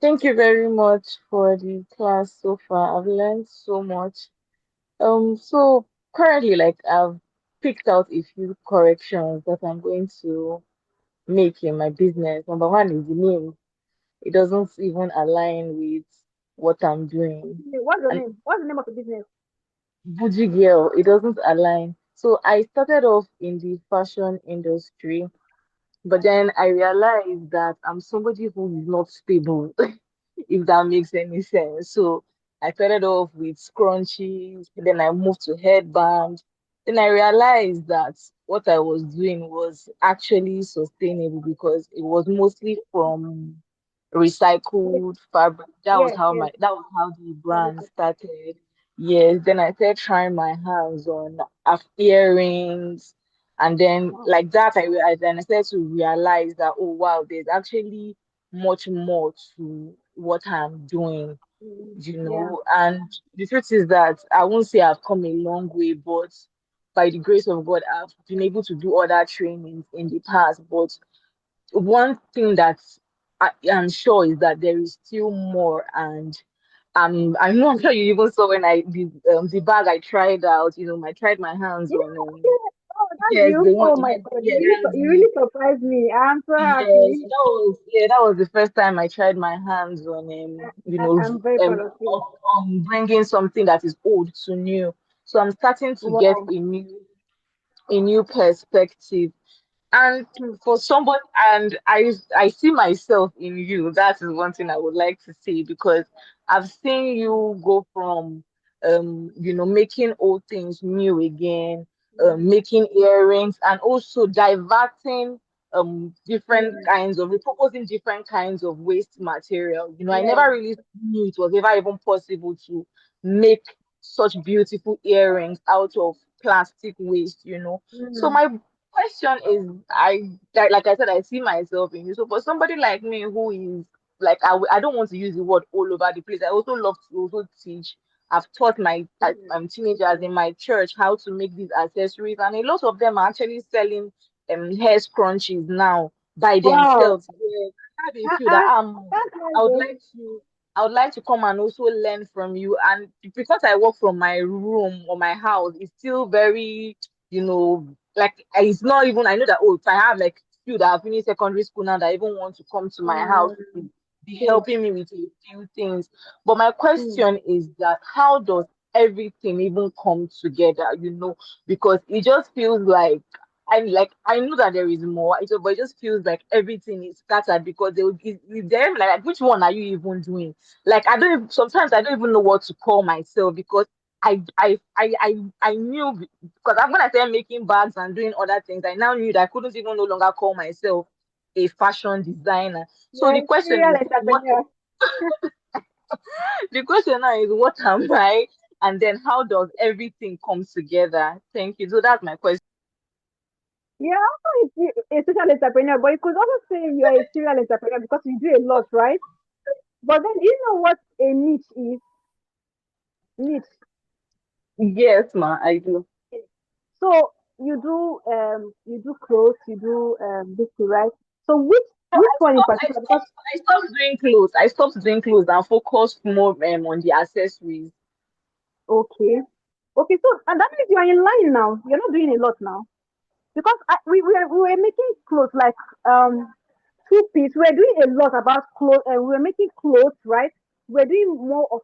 Thank you very much for the class so far. I've learned so much. So currently, like I've picked out a few corrections that I'm going to make in my business. Number one is the name. It doesn't even align with what I'm doing. What's the And name? What's the name of the business? Bougie Girl, it doesn't align. So I started off in the fashion industry, but then I realized that I'm somebody who is not stable, if that makes any sense. So I started off with scrunchies, then I moved to headband. Then I realized that what I was doing was actually sustainable because it was mostly from Yes, recycled fabric. yes, yes. That was how the brand Wonderful. started. Yes, then I started trying my hands on earrings, and then Wow. like that then I started to realize that, oh wow, there's actually much more to what I'm doing, Yeah. and the truth is that I won't say I've come a long way, but by the grace of God I've been able to do other trainings in the past. But one thing that I am sure is that there is still more, and I know I'm sure you even saw when the bag I tried out, I tried my hands Yeah, on yeah. Oh, that's yes, you. the one, Oh my God. yeah, that's You the really surprised me. I'm so yes, happy. that was the first time I tried my hands on I'm very proud of you. bringing something that is old to new. So I'm starting to get Wow. a new perspective. And Hmm. for somebody, and I see myself in you. That is one thing I would like to say, because I've seen you go from making old things new again, making earrings, and also diverting different Hmm. kinds of repurposing different kinds of waste material. I Yeah. never really knew it was ever even possible to make such beautiful earrings out of plastic waste. So Hmm. my question is, like I said, I see myself in you. So for somebody like me who is like, I don't want to use the word all over the place. I also love to also teach. I've taught my teenagers in my church how to make these accessories, and a lot of them are actually selling hair scrunchies now by Wow. themselves. Yeah, I have a few that Uh-uh. That's I would nice. like to I would like to come and also learn from you. And because I work from my room or my house, it's still very, like it's not even, I know that, oh, if I have like few that have finished secondary school now that even want to come to my house to be True. helping me with a few things. But my Hmm. question is that how does everything even come together, because it just feels like I know that there is more, but it just feels like everything is scattered, because they will give them like, which one are you even doing? Like sometimes I don't even know what to call myself, because I knew, because I'm gonna start making bags and doing other things. I now knew that I couldn't even no longer call myself a fashion designer. So You're the a question serial is, entrepreneur. the question now is, what am I? And then how does everything come together? Thank you. So that's my question. Yeah, a social entrepreneur, but you could also say you're a serial entrepreneur because you do a lot, right? But then, you know what a niche is? Niche. Yes, ma, I do. So you do clothes, you do this too, right? So which one in particular? Because I stopped doing clothes. I stopped doing clothes and focused more on the accessories. okay, okay, so and that means you are in line now. You're not doing a lot now because we were making clothes like two piece. We were doing a lot about clothes, and we were making clothes, right? We're doing more of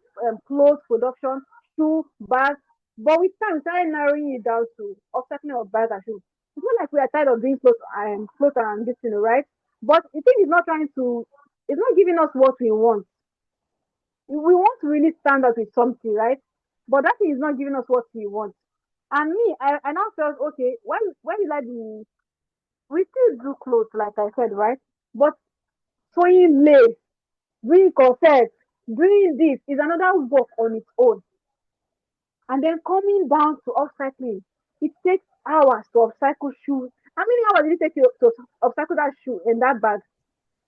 clothes production, shoe, bags. But with time, we started narrowing it down to upcycling of bags and shoes. It's not like we are tired of doing clothes and this, right? But the thing is not trying to, it's not giving us what we want. We want to really stand out with something, right? But that thing is not giving us what we want. And me, I now felt okay. Why will I be? We still do clothes, like I said, right? But sewing lace, doing corset, doing this is another work on its own. And then coming down to upcycling, it takes hours to upcycle shoes. How many hours did it take you to upcycle that shoe in that bag?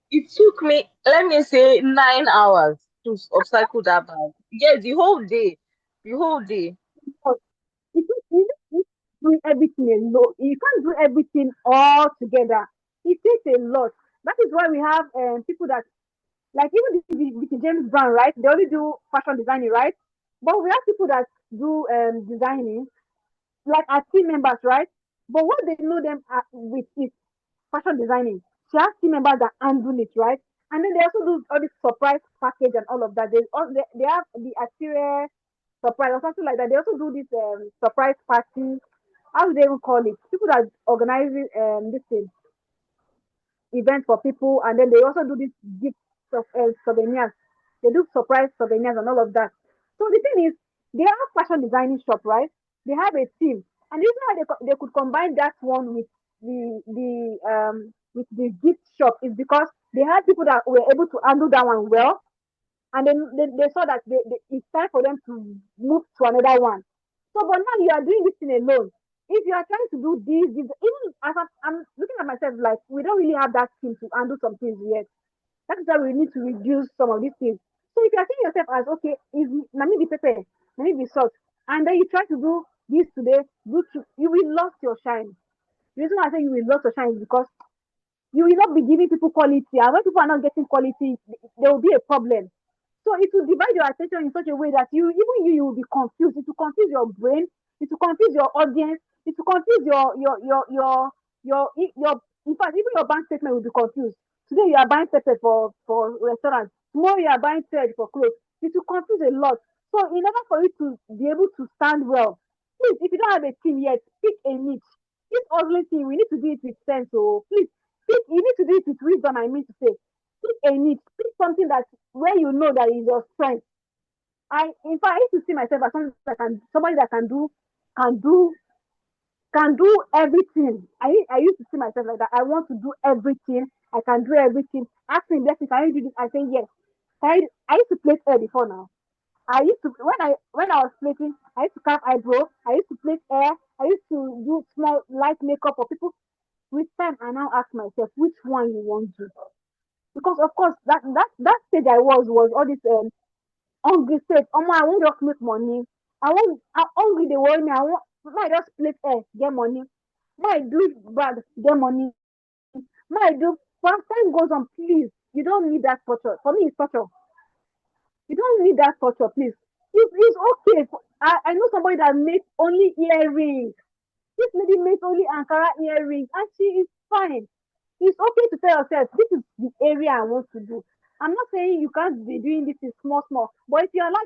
It took me, let me say, 9 hours to upcycle that bag. Yes, the whole day. The whole day. Because it doing everything alone. You can't do everything all together. It takes a lot. That is why we have people that like even the James Brown, right? They only do fashion designing, right? But we have people that do designing, like our team members, right? But what they know them with is fashion designing. She has team members that handle it, right? And then they also do all this surprise package and all of that. They have the exterior surprise or something like that. They also do this surprise party. How do they even call it? People that organize this thing event for people, and then they also do this gift of souvenirs. They do surprise souvenirs and all of that. So the thing is, they have fashion designing shop, right? They have a team, and the reason why they could combine that one with the gift shop is because they had people that were able to handle that one well, and then they saw that it's time for them to move to another one. So, but now you are doing this thing alone. If you are trying to do this, even as I'm looking at myself, like we don't really have that team to handle some things yet. That is why we need to reduce some of these things. So if you are seeing yourself as okay, is let me be pepper, let me be salt, and then you try to do this today, you will lose your shine. The reason why I say you will lose your shine is because you will not be giving people quality, and when people are not getting quality, there will be a problem. So it will divide your attention in such a way that you will be confused. It will confuse your brain. It will confuse your audience. It will confuse your. In fact, even your bank statement will be confused. Today you are buying pepper for restaurant. Tomorrow you are buying thread for clothes. It will confuse a lot. So in order for you to be able to stand well, please, if you don't have a team yet, pick a niche. This hustling thing, we need to do it with sense. So please, you need to do it with wisdom. I mean to say, pick a niche. Pick something that where you know that is your strength. In fact, I used to see myself as somebody that can do can do everything. I used to see myself like that. I want to do everything. I can do everything. Ask me, Blessing, can you do this? I say yes. I used to plait hair before now. I used to when I was plating, I used to carve eyebrow. I used to plait hair. I used to do small light makeup for people. With time, I now ask myself which one you want to do, because of course that stage I was all this hungry stage. I won't just make money. I'm hungry, they worry me. I want might just play air, get money. Might do bad, get money. Might do once time goes on, please. You don't need that torture. For me, it's torture. You don't need that torture, please. It's okay. I know somebody that makes only earrings. This lady makes only Ankara earrings and she is fine. It's okay to tell yourself, this is the area I want to do. I'm not saying you can't be doing this in small, small, but if you allow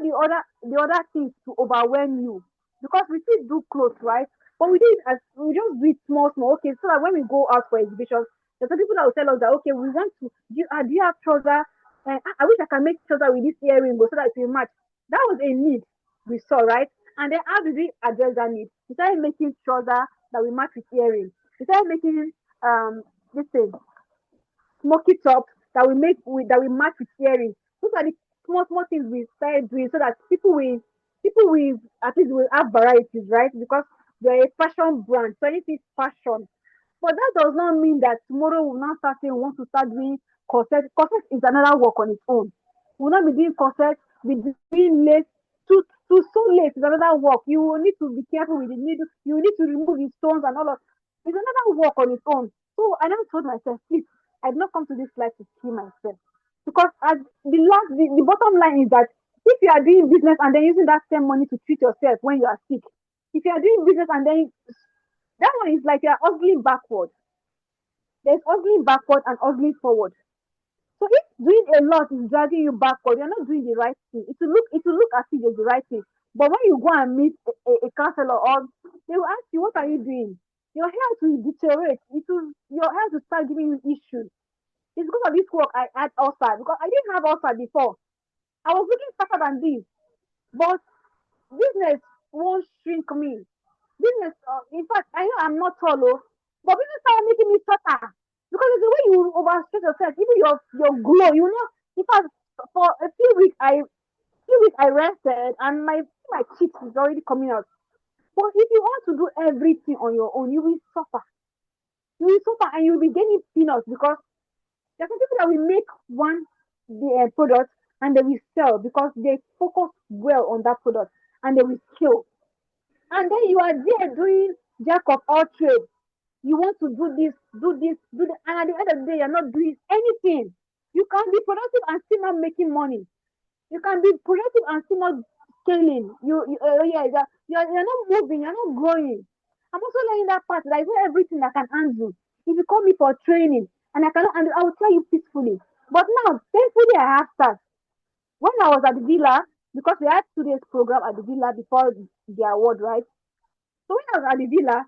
the other things to overwhelm you, because we still do clothes, right? But we just do it small, small. Okay, so that when we go out for exhibitions, there's some people that will tell us that okay, we want to do you have trouser? I wish I can make trouser with this earring so that it will match. That was a need we saw, right? And then how did we address that need? We started making trouser that we match with earrings. We started making this thing smoky top that we match with earrings. Those are the small small things we started doing so that people will at least will have varieties, right? Because we're a fashion brand, so anything fashion. But that does not mean that tomorrow we'll not start saying we want to start doing corset. Corset is another work on its own. We'll not be doing corset, be doing lace, tooth To sew lace is another work. You will need to be careful with the needle. You will need to remove the stones and all of. It's another work on its own. So I never told myself, please, I did not come to this life to kill myself. Because at the bottom line is that if you are doing business and then using that same money to treat yourself when you are sick, if you are doing business and then that one is like you are ugly backward. There's ugly backward and ugly forward. So if doing a lot is dragging you backward, you're not doing the right thing. It will look as if it's the right thing. But when you go and meet a counselor, or they will ask you, what are you doing? Your health will deteriorate. Your health will start giving you issues. It's because of this work I had ulcer, because I didn't have ulcer before. I was looking fatter than this, but business won't shrink me. Business, in fact, I know I'm not tall, oh, but business started making me fatter because it's the way you overstretch yourself, even your glow. You know, in fact, for a few weeks I rested, and my cheeks is already coming out. But if you want to do everything on your own, you will suffer. You will suffer, and you'll be getting peanuts because there are some people that will make one the product and they will sell because they focus well on that product and they will kill. And then you are there doing jack of all trades. You want to do this, do that, and at the end of the day, you're not doing anything. You can be productive and still not making money. You can be productive and still not scaling. Yeah, you're not moving, you're not growing. I'm also learning that part that it's not everything I can handle. If you call me for training and I cannot handle, I will tell you peacefully. But now, thankfully, I have staff. When I was at the villa, because we had 2 days program at the villa before the award, right? So when I was at the villa,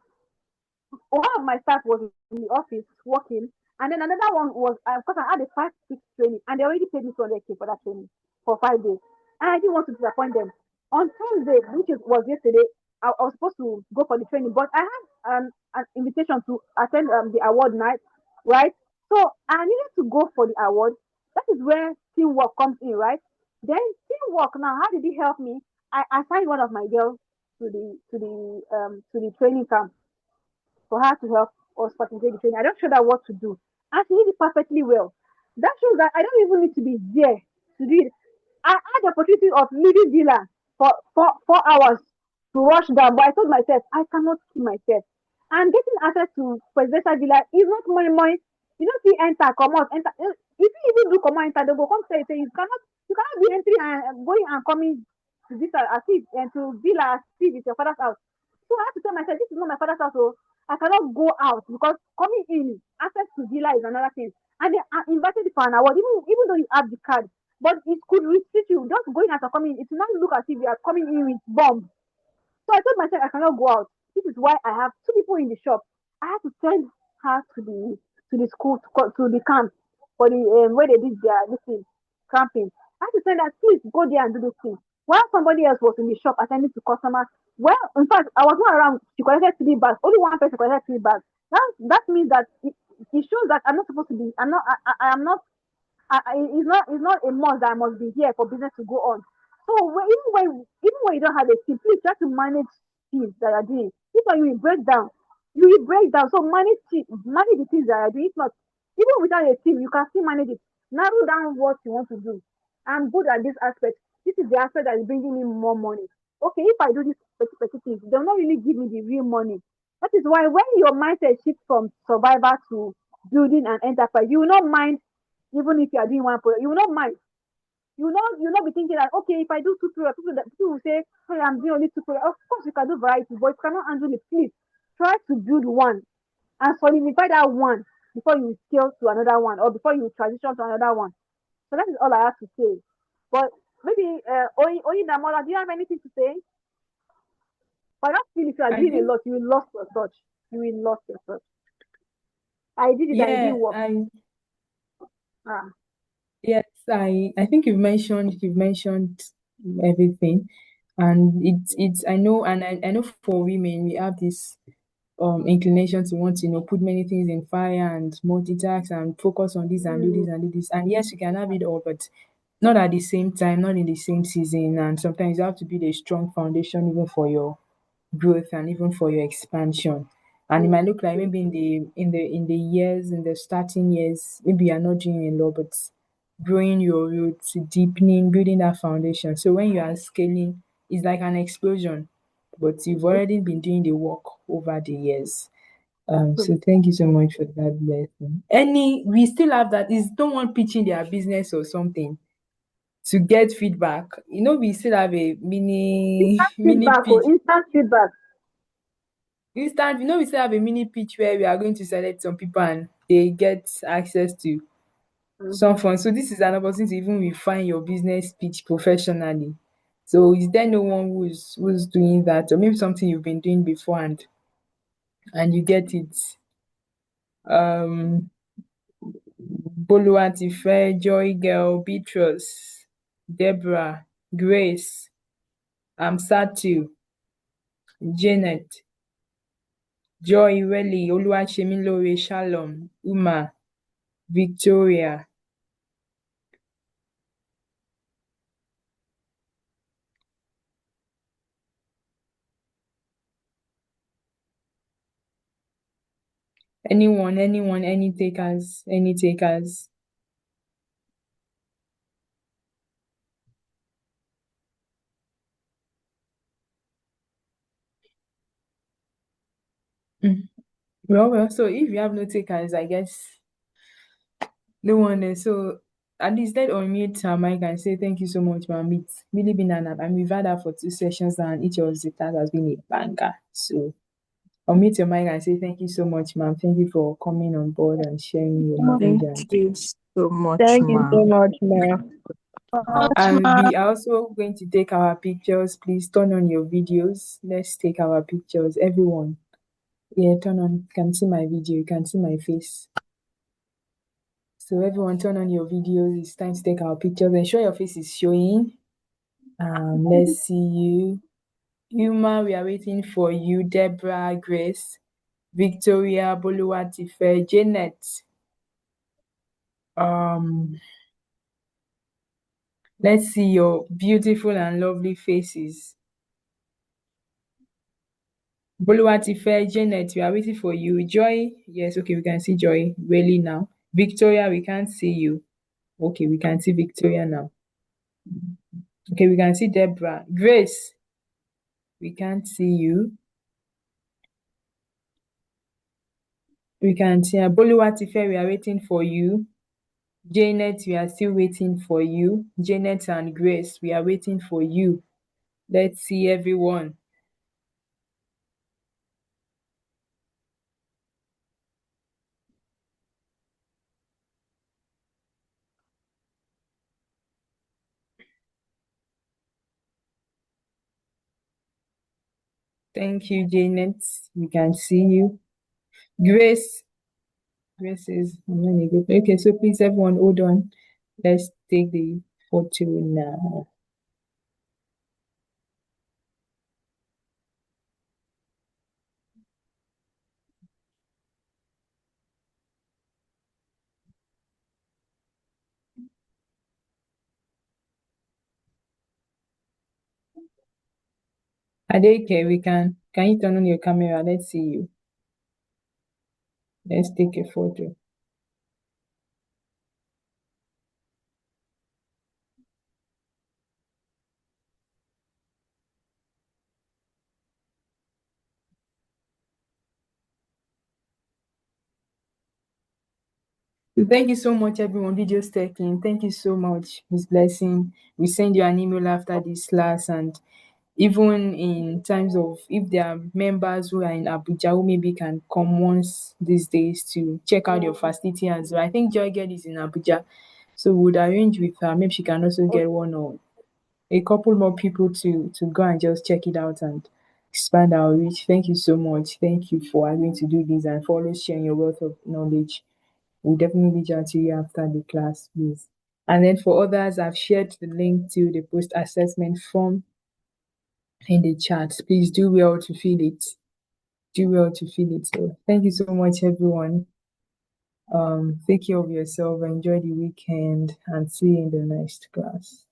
one of my staff was in the office working, and then another one was because I had a 5 week training, and they already paid me 200K for that training for 5 days, and I didn't want to disappoint them. On Thursday, was yesterday, I was supposed to go for the training, but I had an invitation to attend the award night, right? So I needed to go for the award. That is where teamwork comes in, right? Then teamwork. Now, how did it help me? I assigned one of my girls to the training camp for her to help us participate in the training. I don't show her what to do. And she did it perfectly well. That shows that I don't even need to be there to do it. I had the opportunity of leaving Villa for 4 hours to rush down, but I told myself, I cannot kill myself. And getting access to Presidential Villa is not money. You don't see enter, come out, enter. If you even do come out, enter, they go come say you cannot be entering and going and coming to this as if and to Villa as if it's your father's house. So I have to tell myself, this is not my father's house, so I cannot go out because coming in, access to villa is another thing. And they are invited for an award, even though you have the card. But it could restrict you. Just going out or coming in, it will not look as if you are coming in with bomb. So I told myself I cannot go out. This is why I have 2 people in the shop. I have to send her to the school to the camp for the where they did their this thing, camping. I have to send her, please go there and do this thing. While somebody else was in the shop attending to customers, well, in fact, I was not around. She collected 3 bags. Only one person collected 3 bags. That means that it shows that I'm not supposed to be. I'm not. I am not. It's not a must that I must be here for business to go on. So even when you don't have a team, please try to manage things that you're doing. If not, you will break down. You will break down. So manage the things that you're doing. If not, even without a team, you can still manage it. Narrow down what you want to do. I'm good at this aspect. This is the aspect that is bringing me more money. Okay, if I do this specific thing, they'll not really give me the real money. That is why when your mindset shifts from survivor to building an enterprise, you will not mind even if you are doing one product. You will not mind. You will not be thinking that okay, if I do 2 products, people will say, hey, I'm doing only 2 products. Of course you can do variety, but you cannot handle it. Please try to build one and solidify that one before you scale to another one or before you transition to another one. So that is all I have to say. But maybe Oyi Damola, do you have anything to say? But I don't feel if you are I doing a think, lot, you will lose your touch. You will lose your touch. I did it and it yeah, didn't work. Ah. yes, I think you've mentioned everything, and it's I know, and I know for women we have this inclination to want to put many things in fire and multitask and focus on this and do Mm, this and do this, and yes, you can have it all, but not at the same time, not in the same season, and sometimes you have to build a strong foundation even for your growth and even for your expansion. And it mm, might look like maybe in the years, in the starting years, maybe you're not doing a lot, but growing your roots, deepening, building that foundation. So when you are scaling it's like an explosion, but you've already been doing the work over the years. So thank you so much for that lesson. We still have that. Is someone pitching their business or something to get feedback? We still have a mini Feedback or pitch. instant feedback. We still have a mini pitch where we are going to select some people and they get access to some Mm-hmm. fun. So this is an opportunity to even refine your business pitch professionally. So is there no one who's doing that, or maybe something you've been doing before and you get it? Um, Boluwatife, Joy Girl, Beatrice, Deborah, Grace, Amsatu, Janet, Joy, Welly, Oluwachemilore, Shalom, Uma, Victoria. Anyone, any takers, any takers? Mm. Well, so if you have no takers, I guess no one is. So at least let unmute her mic and say thank you so much, ma'am. It's really been and we've had that for 2 sessions and each of the class has been a banger. So unmute your mic and say thank you so much, ma'am. Thank you for coming on board and sharing your knowledge. Thank you so much, Thank you so ma'am. much, ma. And we are also going to take our pictures. Please turn on your videos. Let's take our pictures. Everyone. Yeah, turn on. You can see my video. You can see my face. So everyone turn on your videos. It's time to take our pictures. Ensure your face is showing. Let's see you. Yuma, we are waiting for you. Deborah, Grace, Victoria, Boluwatife, Janet. Let's see your beautiful and lovely faces. Boluwatife, Janet, we are waiting for you. Joy, yes, okay, we can see Joy really now. Victoria, we can't see you. Okay, we can see Victoria now. Okay, we can see Deborah. Grace, we can't see you. We can see Boluwatife, we are waiting for you. Janet, we are still waiting for you. Janet and Grace, we are waiting for you. Let's see everyone. Thank you, Janet. We can see you. Grace, Grace is okay. So please, everyone, hold on. Let's take the photo now. Adeke, can you turn on your camera? Let's see you. Let's take a photo. So thank you so much, everyone. Video stacking. Thank you so much, Miss Blessing. We send you an email after this class, and even in times of if there are members who are in Abuja who maybe can come once these days to check out your facility as well. I think Joy Girl is in Abuja, so we would arrange with her. Maybe she can also get one or a couple more people to go and just check it out and expand our reach. Thank you so much. Thank you for agreeing to do this and for always sharing your wealth of knowledge. We'll definitely reach out to you after the class, please. And then for others, I've shared the link to the post assessment form in the chat. Please do well to fill it. Do well to fill it. So thank you so much, everyone. Take care of yourself, enjoy the weekend, and see you in the next class.